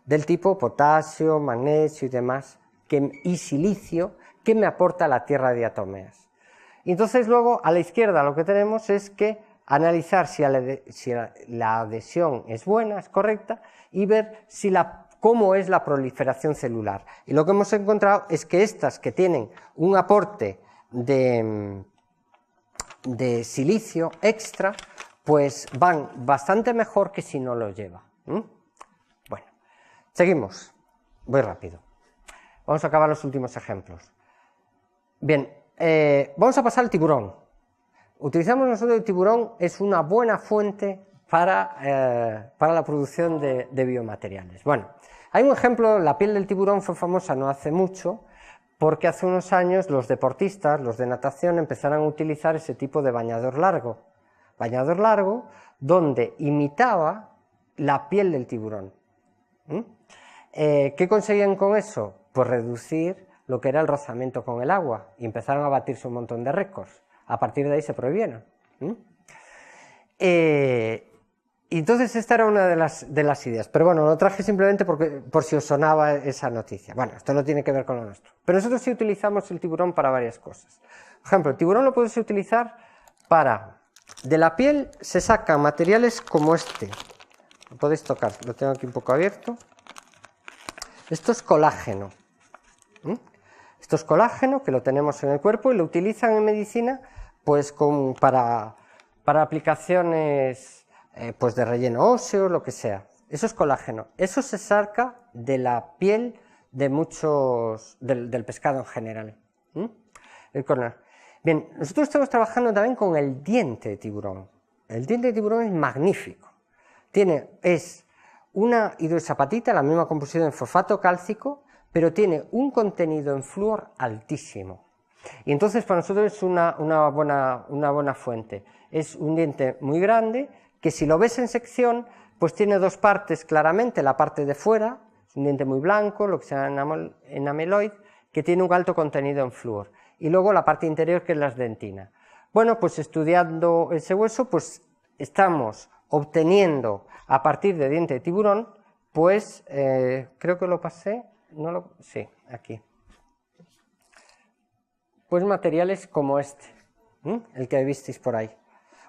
del tipo potasio, magnesio y demás, y silicio, que me aporta la tierra de diatomeas. Y entonces luego a la izquierda lo que tenemos es que analizar si la adhesión es buena, es correcta, y ver cómo es la proliferación celular. Y lo que hemos encontrado es que estas que tienen un aporte de silicio extra, pues van bastante mejor que si no lo lleva. Bueno, seguimos, voy rápido. Vamos a acabar los últimos ejemplos. Bien, vamos a pasar al tiburón. Utilizamos nosotros el tiburón, es una buena fuente para la producción de biomateriales. Bueno, hay un ejemplo, la piel del tiburón fue famosa no hace mucho, porque hace unos años los deportistas, los de natación, empezaron a utilizar ese tipo de bañador largo donde imitaba la piel del tiburón. ¿Qué conseguían con eso? Pues reducir lo que era el rozamiento con el agua, y empezaron a batirse un montón de récords. a partir de ahí se prohibieron. Y entonces esta era una de las ideas, pero bueno, lo traje simplemente por si os sonaba esa noticia. Bueno, esto no tiene que ver con lo nuestro, pero nosotros sí utilizamos el tiburón para varias cosas. Por ejemplo, el tiburón lo puedes utilizar para, de la piel se sacan materiales como este, lo podéis tocar, lo tengo aquí un poco abierto, esto es colágeno. Esto es colágeno que lo tenemos en el cuerpo y lo utilizan en medicina pues para aplicaciones pues de relleno óseo, lo que sea. Eso es colágeno. Eso se saca de la piel de del pescado en general. Bien, nosotros estamos trabajando también con el diente de tiburón. El diente de tiburón es magnífico. Es una hidroxapatita, la misma composición en fosfato cálcico, pero tiene un contenido en flúor altísimo. Y entonces para nosotros es una buena fuente. Es un diente muy grande que si lo ves en sección, pues tiene dos partes claramente, la parte de fuera, es un diente muy blanco, lo que se llama enameloid, que tiene un alto contenido en flúor. Y luego la parte interior que es la dentina. Bueno, pues estudiando ese hueso, pues estamos obteniendo a partir de diente de tiburón, pues creo que lo pasé. Sí, aquí. Pues materiales como este, el que visteis por ahí.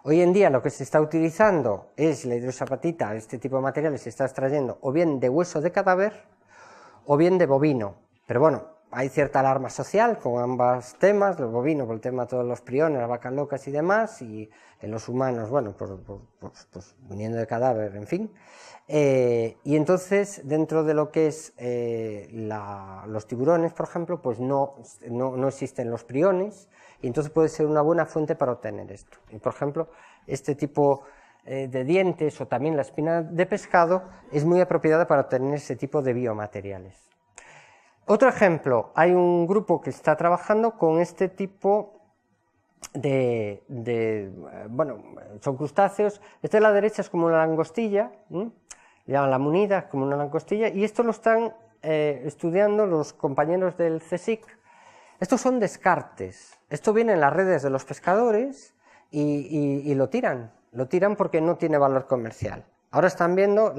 Hoy en día lo que se está utilizando es la hidroxapatita, este tipo de materiales se está extrayendo o bien de hueso de cadáver o bien de bovino. Pero bueno, hay cierta alarma social con ambos temas, los bovinos por el tema de todos los priones, las vacas locas y demás, y en los humanos, bueno, pues viniendo de cadáver, en fin. Y entonces, dentro de lo que es los tiburones, por ejemplo, pues no existen los priones, y entonces puede ser una buena fuente para obtener esto. Y, por ejemplo, este tipo de dientes o también la espina de pescado es muy apropiada para obtener ese tipo de biomateriales. Otro ejemplo, hay un grupo que está trabajando con este tipo bueno, son crustáceos. Este de la derecha es como una langostilla, le llaman la munida, como una langostilla, y esto lo están estudiando los compañeros del CSIC. Estos son descartes, esto viene en las redes de los pescadores y lo tiran porque no tiene valor comercial. Ahora están viendo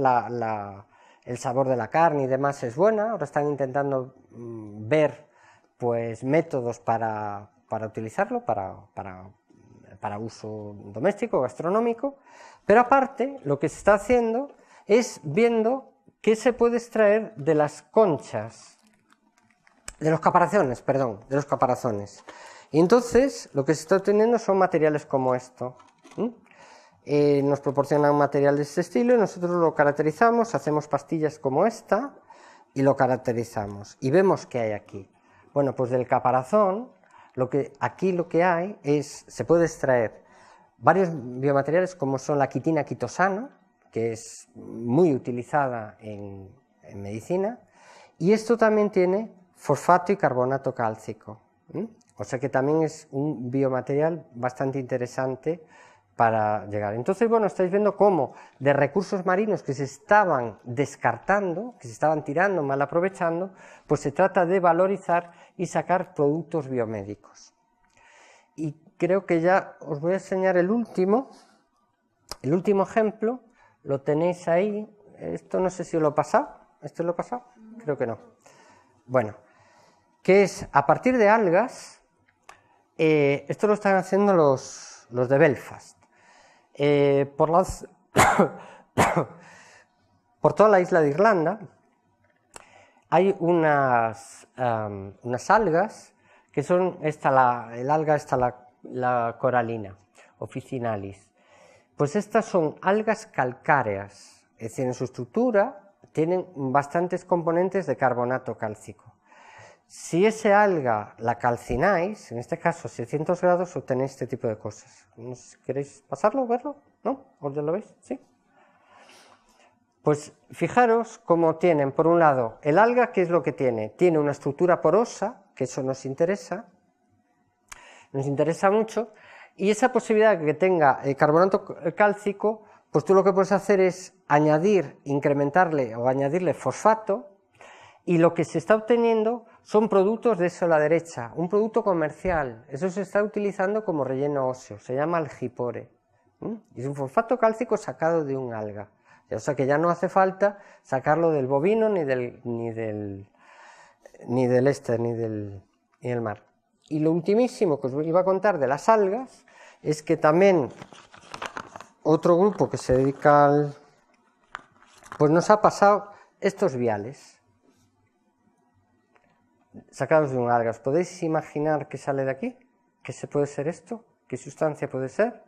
el sabor de la carne y demás es buena, ahora están intentando ver pues métodos para utilizarlo, para uso doméstico, gastronómico, pero aparte lo que se está haciendo es viendo qué se puede extraer de las conchas, de los caparazones, Y entonces lo que se está obteniendo son materiales como esto. Nos proporcionan material de este estilo y nosotros lo caracterizamos, hacemos pastillas como esta y lo caracterizamos. Y vemos qué hay aquí. Bueno, pues del caparazón, aquí lo que hay se puede extraer varios biomateriales como son la quitina quitosana, que es muy utilizada en medicina, y esto también tiene fosfato y carbonato cálcico. O sea que también es un biomaterial bastante interesante para llegar. Entonces, bueno, estáis viendo cómo de recursos marinos que se estaban descartando, que se estaban tirando, mal aprovechando, pues se trata de valorizar y sacar productos biomédicos. Y creo que ya os voy a enseñar el último ejemplo, lo tenéis ahí, esto no sé si lo he pasado, ¿esto lo he pasado? Creo que no. Bueno, que es a partir de algas, esto lo están haciendo los de Belfast. Por toda la isla de Irlanda hay unas algas que son la coralina officinalis. Pues estas son algas calcáreas, es decir, en su estructura tienen bastantes componentes de carbonato cálcico. Si esa alga la calcináis, en este caso 600 grados, obtenéis este tipo de cosas. ¿Queréis pasarlo, verlo? ¿No? ¿O ya lo veis? ¿Sí? Pues fijaros cómo tienen, por un lado, el alga, ¿qué es lo que tiene? Tiene una estructura porosa, que eso nos interesa mucho, y esa posibilidad de que tenga carbonato cálcico, pues tú lo que puedes hacer es incrementarle o añadirle fosfato, y lo que se está obteniendo son productos de eso a la derecha, un producto comercial, eso se está utilizando como relleno óseo, se llama algipore, y es un fosfato cálcico sacado de un alga, o sea que ya no hace falta sacarlo del bovino ni del mar. Y lo ultimísimo que os iba a contar de las algas es que también otro grupo que se dedica al... pues nos ha pasado estos viales sacados de un alga. ¿Os podéis imaginar qué sale de aquí? ¿Qué se puede ser esto? ¿Qué sustancia puede ser?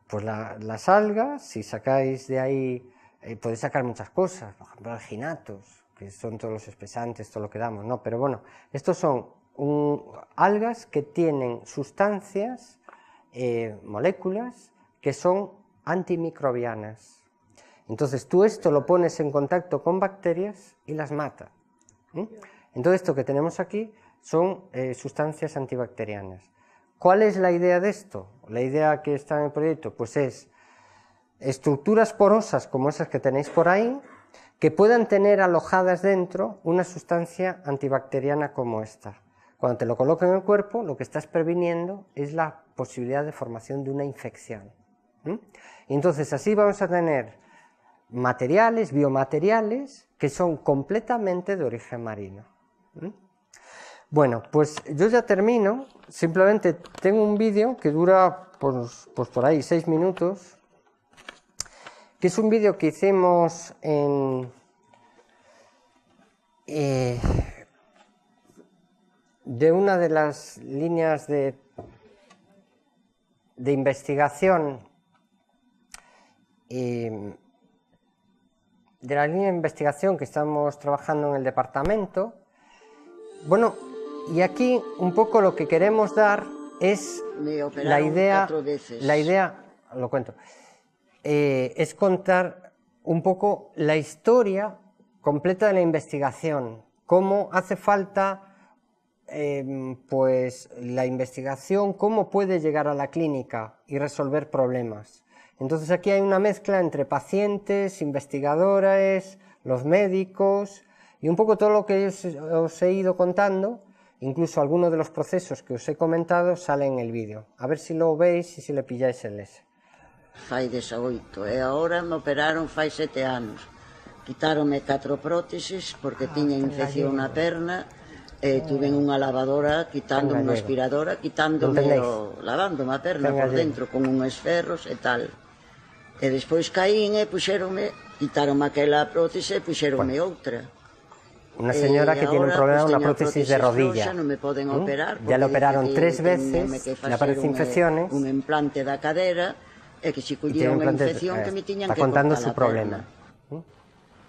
Pues las algas, si sacáis de ahí, podéis sacar muchas cosas, por ejemplo alginatos, que son todos los espesantes, todo lo que damos, no, pero bueno, estos son algas que tienen sustancias, moléculas, que son antimicrobianas. Entonces tú esto lo pones en contacto con bacterias y las mata. Entonces esto que tenemos aquí son sustancias antibacterianas. ¿Cuál es la idea de esto? La idea que está en el proyecto pues es estructuras porosas como esas que tenéis por ahí, que puedan tener alojadas dentro una sustancia antibacteriana como esta. Cuando te lo colocan en el cuerpo, lo que estás previniendo es la posibilidad de formación de una infección. Y entonces así vamos a tener materiales, biomateriales, que son completamente de origen marino. Bueno, pues yo ya termino, simplemente tengo un vídeo que dura pues por ahí 6 minutos, que es un vídeo que hicimos de una de las líneas de investigación que estamos trabajando en el departamento. Bueno, y aquí un poco lo que queremos dar es la idea, lo cuento, es contar un poco la historia completa de la investigación, cómo hace falta pues la investigación, cómo puede llegar a la clínica y resolver problemas. Entonces aquí hay una mezcla entre pacientes, investigadores, los médicos y un poco todo lo que os he ido contando, incluso algunos de los procesos que os he comentado sale en el vídeo. A ver si lo veis y si le pilláis el ese. Fai 18 e agora me operaron fai 7 anos. Quitáronme 4 prótesis porque tiña infección na perna e tuve unha lavadora quitándome unha aspiradora, quitándome lavándome a perna por dentro con uns ferros e tal. E despois caín e puxéronme, quitaronme aquela prótese e puxéronme outra. Una señora que tiene un problema, una prótesis de rodilla. No me poden operar, ya le operaron 3 veces, le aparecen infecciones. Un implante da cadera e que se collía unha infección que me tiñan que cortar a perna.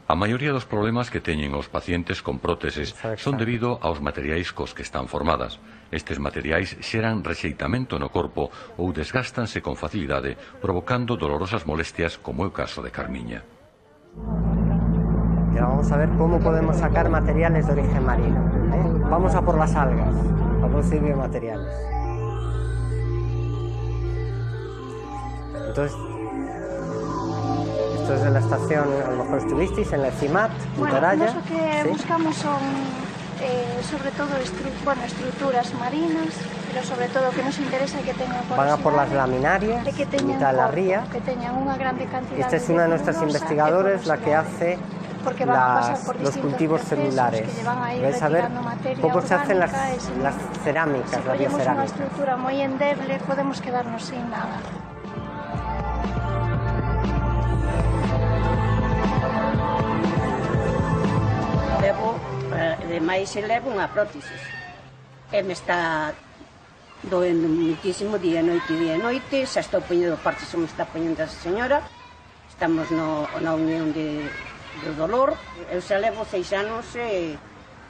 A maioría dos problemas que teñen os pacientes con próteses son debido aos materiais cos que están formadas. Estes materiais xeran rexeitamento no corpo ou desgástanse con facilidade, provocando dolorosas molestias como é o caso de Carmiña. Y ahora vamos a ver cómo podemos sacar materiales de origen marino. Vamos a por las algas, a producir biomateriales. Entonces, esto es de la estación, a lo mejor estuvisteis en la CIMAT, en Toralla. Lo que buscamos son sobre todo estructuras marinas, pero sobre todo que nos interesa que tengan porosidade. Van a por las laminarias, en mitad de la ría. Que tengan unha grande cantidad. Esta es una de nuestras investigadoras, la que hace los cultivos celulares. Vais a ver cómo se hacen las cerámicas, la biocerámica. Si ponemos unha estructura moi endeble, podemos quedarnos sin nada. Ademais, levo unha prótesis e me está doendo muitísimo día e noite, xa estou poñendo partes, me está poñendo a señora, estamos na unión do dolor, eu xa levo 6 anos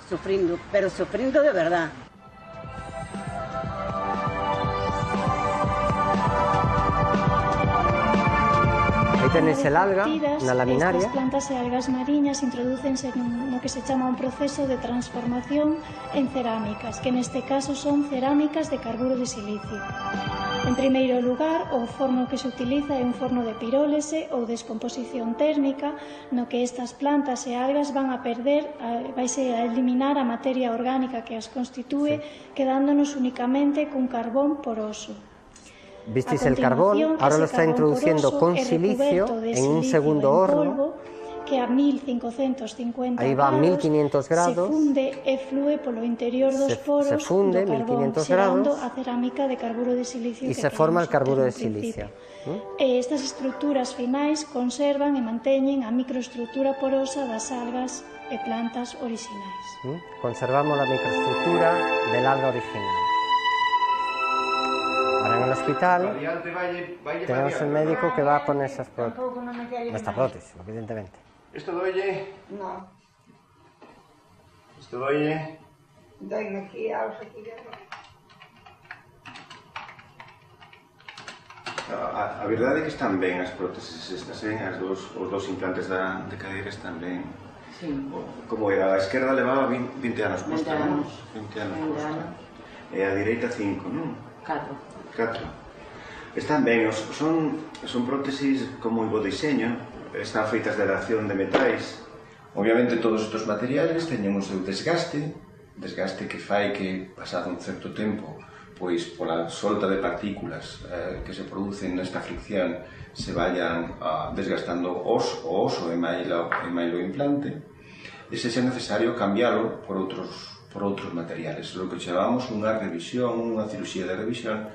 sufrindo, pero sufrindo de verdad. Aí tenéis el alga na laminaria. Estas plantas e algas mariñas introdúcense no que se chama un proceso de transformación en cerámicas, que neste caso son cerámicas de carburo de silicio. En primeiro lugar, o forno que se utiliza é un forno de pirólise ou descomposición térmica, no que estas plantas e algas van a perder, vaise a eliminar a materia orgánica que as constitúe, quedándonos únicamente cun carbón poroso. Visteis el carbón, ahora lo está introduciendo con silicio en un segundo horno, que a 1550 ahí va a 1500 grados, se funde e flúe polo interior dos poros se funde, do carbón, 1500 xerando grados, a cerámica de carburo de silicio y que se forma el queremos carburo de obter no silicio. E estas estructuras finais conservan e manteñen a microestructura porosa das algas e plantas orixinais. Conservamos la microestructura del alga original. Ahora en el hospital tenemos el médico que va a poner esta prótesis, evidentemente. ¿Esto duele? No, ¿Esto duele? doime aquí, aos aquí de... A verdade é que están ben as próteses estas, os dous implantes de cadeira están ben. Sí. Como era, a esquerda levaba 20 anos posta, 20 non? anos. 20 anos 20 posta. anos. E a direita 5, non? 4. 4. Están ben, son prótesis con moi bo diseño, están feitas de aleación de metais. Obviamente todos estes materiales teñen o seu desgaste que fai que, pasado un certo tempo, pois pola solta de partículas que se producen nesta fricción se vayan desgastando o oso e mailo implante, e se é necesario cambiálo por outros materiales. Lo que chamamos unha revisión, unha cirurxía de revisión,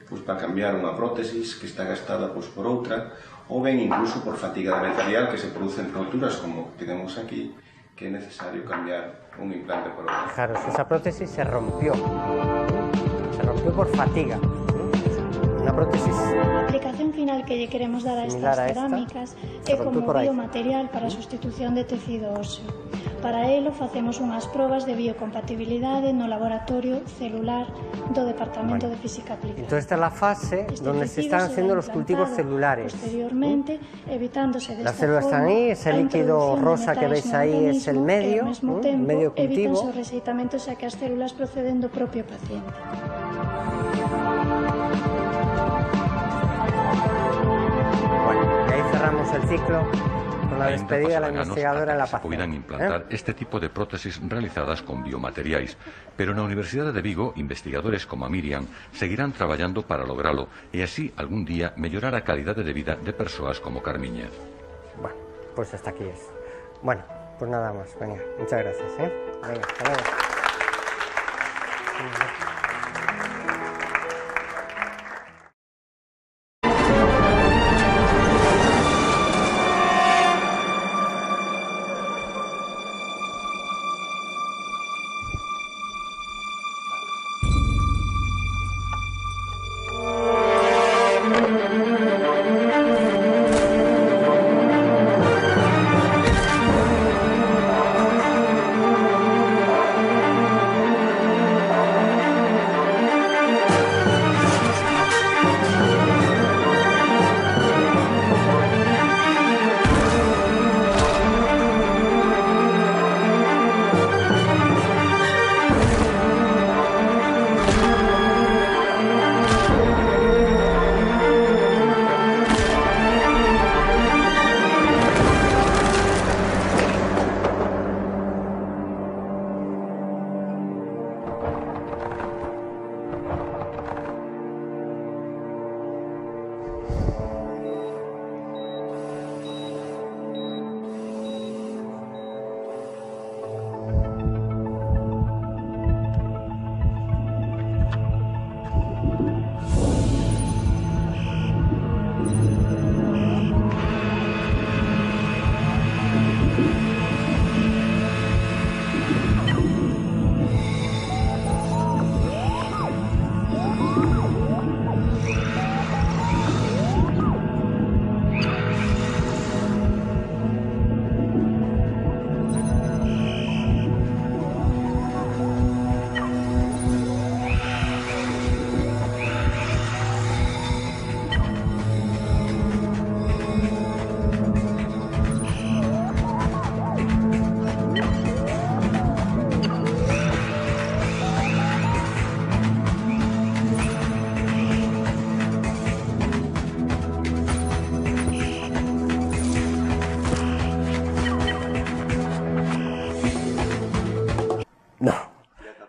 pois para cambiar unha prótesis que está gastada pois por outra, ou ben incluso por fatiga de material que se produce en roturas como tenemos aquí, que é necesario cambiar un implante por outro. Claro, esa prótesis se rompió por fatiga. Una prótesis... A aplicación final que lle queremos dar a estas cerámicas é como biomaterial para a sustitución de tecido óseo. Para elo facemos unhas probas de biocompatibilidade no laboratorio celular do Departamento de Física Aplicada. Entonces esta es la fase donde se están haciendo los cultivos celulares. Posteriormente, evitándose de las células están ahí, ese líquido rosa que veis ahí es el medio, medio cultivo. Evitanse o rexeitamento xa que as células proceden do propio paciente. Bueno, y ahí cerramos el ciclo con la despedida de la investigadora en la paciente. Puedan implantar este tipo de prótesis realizadas con biomateriais, pero na Universidade de Vigo, investigadores como a Miriam seguirán traballando para logralo e así algún día mellorar a calidade de vida de persoas como Carmiña. Bueno, pues hasta aquí es. Bueno, pues nada más. Venga, muchas gracias. Venga, hasta luego.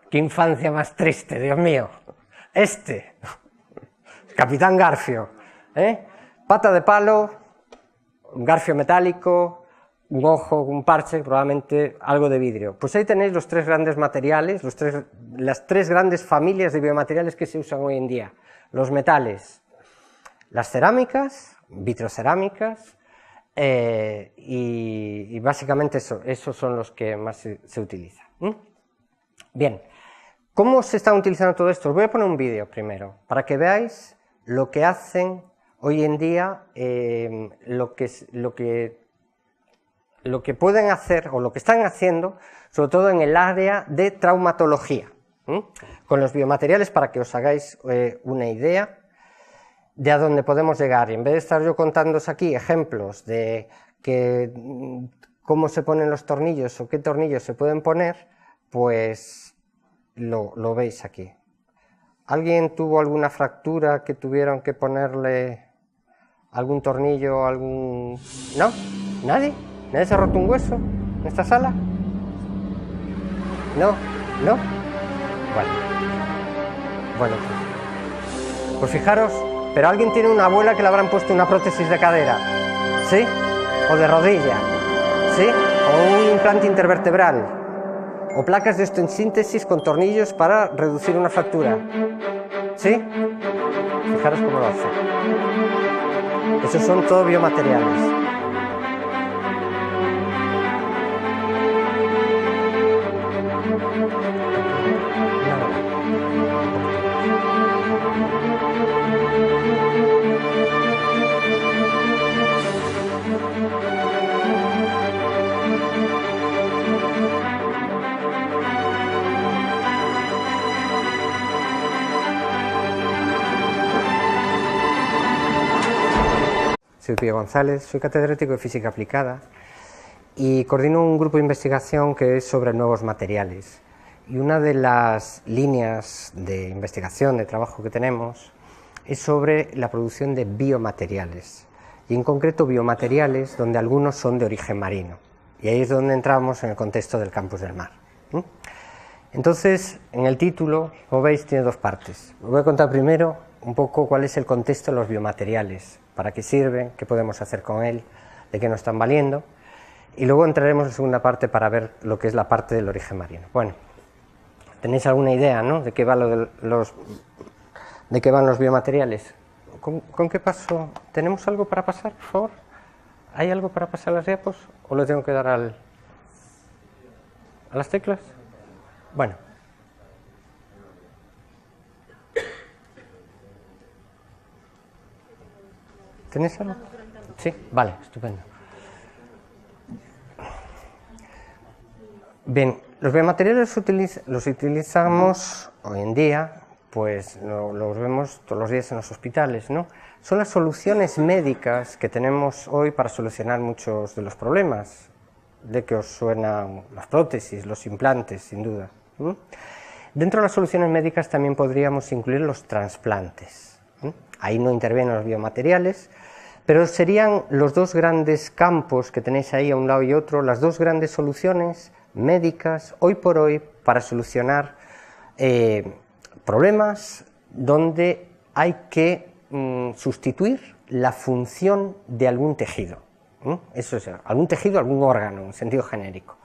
qué infancia más triste, Dios mío. Capitán Garfio, pata de palo, un garfio metálico, un ojo, un parche, probablemente algo de vidrio. Pues ahí tenéis los tres grandes materiales, las tres grandes familias de biomateriales que se usan hoy en día. Los metales, las cerámicas, vitrocerámicas, y básicamente esos son los que más se utilizan. Bien, ¿cómo se está utilizando todo esto? Os voy a poner un vídeo primero, para que veáis lo que hacen hoy en día, lo que pueden hacer o lo que están haciendo, sobre todo en el área de traumatología, con los biomateriales, para que os hagáis una idea de a dónde podemos llegar. Y en vez de estar yo contándoos aquí ejemplos de cómo se ponen los tornillos o qué tornillos se pueden poner, pues lo veis aquí. ¿Alguien tuvo alguna fractura que tuvieron que ponerle algún tornillo, algún...? ¿No? ¿Nadie? ¿Nadie se ha roto un hueso en esta sala? ¿No? ¿No? Bueno, pues fijaros, pero alguien tiene una abuela que le habrán puesto una prótesis de cadera, ¿sí? O de rodilla, ¿sí? O un implante intervertebral, o placas de osteosíntesis con tornillos para reducir una fractura, ¿sí? Fijaros cómo lo hace. Esos son todo biomateriales. Soy Pío González, soy catedrático de Física Aplicada y coordino un grupo de investigación que es sobre nuevos materiales. Y una de las líneas de investigación, de trabajo que tenemos, es sobre la producción de biomateriales, y en concreto biomateriales donde algunos son de origen marino. Y ahí es donde entramos en el contexto del Campus del Mar. Entonces, en el título, como veis, tiene dos partes. Os voy a contar primero un poco cuál es el contexto de los biomateriales, para qué sirven, qué podemos hacer con él, de qué nos están valiendo, y luego entraremos en segunda parte para ver lo que es la parte del origen marino. Bueno, ¿tenéis alguna idea, ¿no?, de qué van los biomateriales? ¿Con qué paso? ¿Tenemos algo para pasar, por favor? ¿Hay algo para pasar las diapos o le tengo que dar a las teclas? Bueno. ¿Tenéis algo? Sí, vale, estupendo. Bien, los biomateriales los utilizamos hoy en día, pues los vemos todos los días en los hospitales, ¿no? Son las soluciones médicas que tenemos hoy para solucionar muchos de los problemas, de que os suenan las prótesis, los implantes, sin duda. Dentro de las soluciones médicas también podríamos incluir los trasplantes. Ahí no intervienen los biomateriales, pero serían los dos grandes campos que tenéis ahí a un lado y otro, las dos grandes soluciones médicas hoy por hoy para solucionar problemas donde hay que sustituir la función de algún tejido. Eso es, algún tejido, algún órgano, en sentido genérico.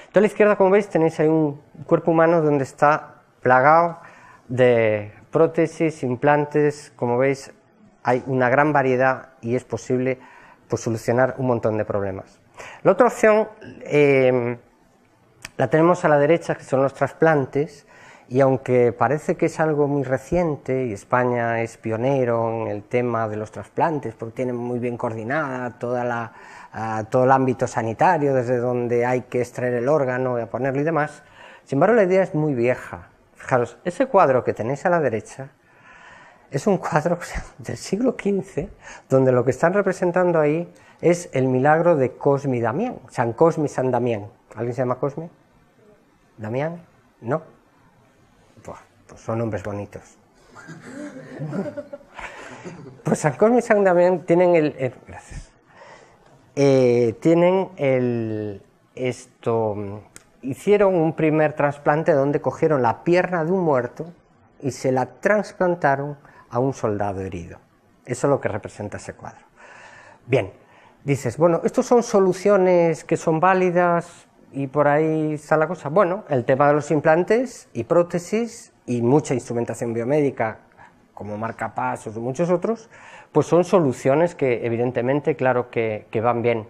Entonces, a la izquierda, como veis, tenéis ahí un cuerpo humano donde está plagado de prótesis, implantes. Como veis, hay una gran variedad y es posible, pues, solucionar un montón de problemas. La otra opción la tenemos a la derecha, que son los trasplantes, y aunque parece que es algo muy reciente, y España es pionero en el tema de los trasplantes, porque tiene muy bien coordinada todo el ámbito sanitario, desde donde hay que extraer el órgano y ponerlo y demás, sin embargo la idea es muy vieja. Fijaros, ese cuadro que tenéis a la derecha es un cuadro del siglo XV, donde lo que están representando ahí es el milagro de Cosme y Damián, San Cosme y San Damián. ¿Alguien se llama Cosme? ¿Damián? ¿No? Pues son nombres bonitos. Pues San Cosme y San Damián tienen hicieron un primer trasplante donde cogieron la pierna de un muerto y se la trasplantaron a un soldado herido. Eso es lo que representa ese cuadro. Bien, dices, bueno, ¿estos son soluciones que son válidas y por ahí está la cosa? Bueno, el tema de los implantes y prótesis y mucha instrumentación biomédica, como marcapasos y muchos otros, pues son soluciones que evidentemente, claro que van bien.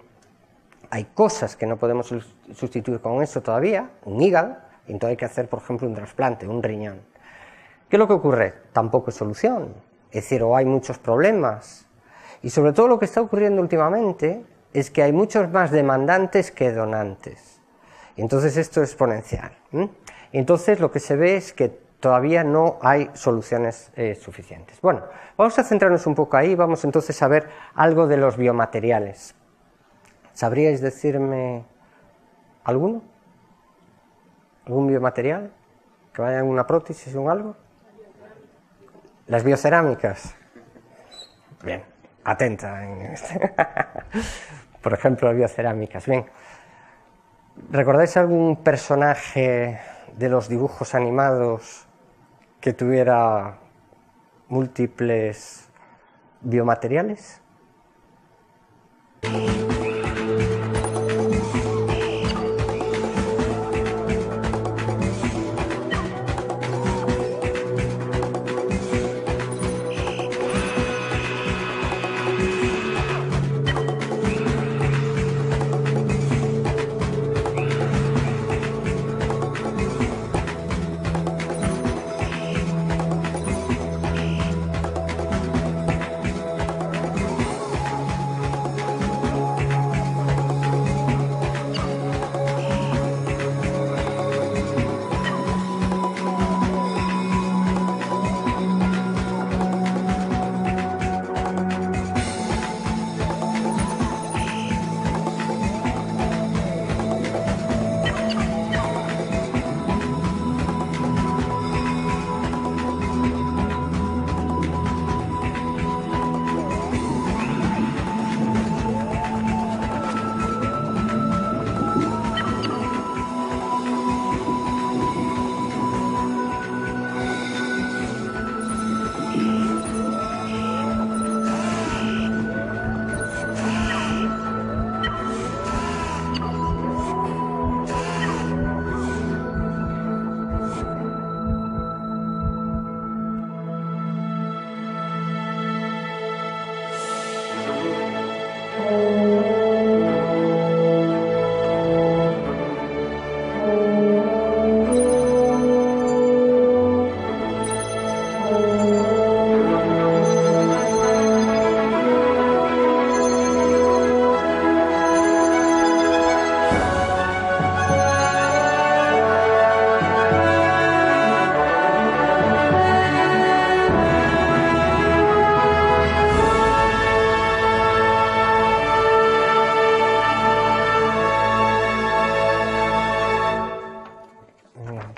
Hay cosas que no podemos sustituir con eso todavía, un hígado, y entonces hay que hacer, por ejemplo, un trasplante, un riñón. ¿Qué es lo que ocurre? Tampoco es solución, es decir, o hay muchos problemas. Y sobre todo lo que está ocurriendo últimamente es que hay muchos más demandantes que donantes. Y entonces esto es exponencial. Entonces lo que se ve es que todavía no hay soluciones suficientes. Bueno, vamos a centrarnos un poco ahí, vamos entonces a ver algo de los biomateriales. ¿Sabríais decirme alguno? ¿Algún biomaterial? ¿Que vaya en una prótesis o en algo? Las biocerámicas. Bien, atenta. Por ejemplo, las biocerámicas. Bien. ¿Recordáis algún personaje de los dibujos animados que tuviera múltiples biomateriales?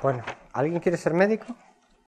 Bueno, ¿alguien quiere ser médico?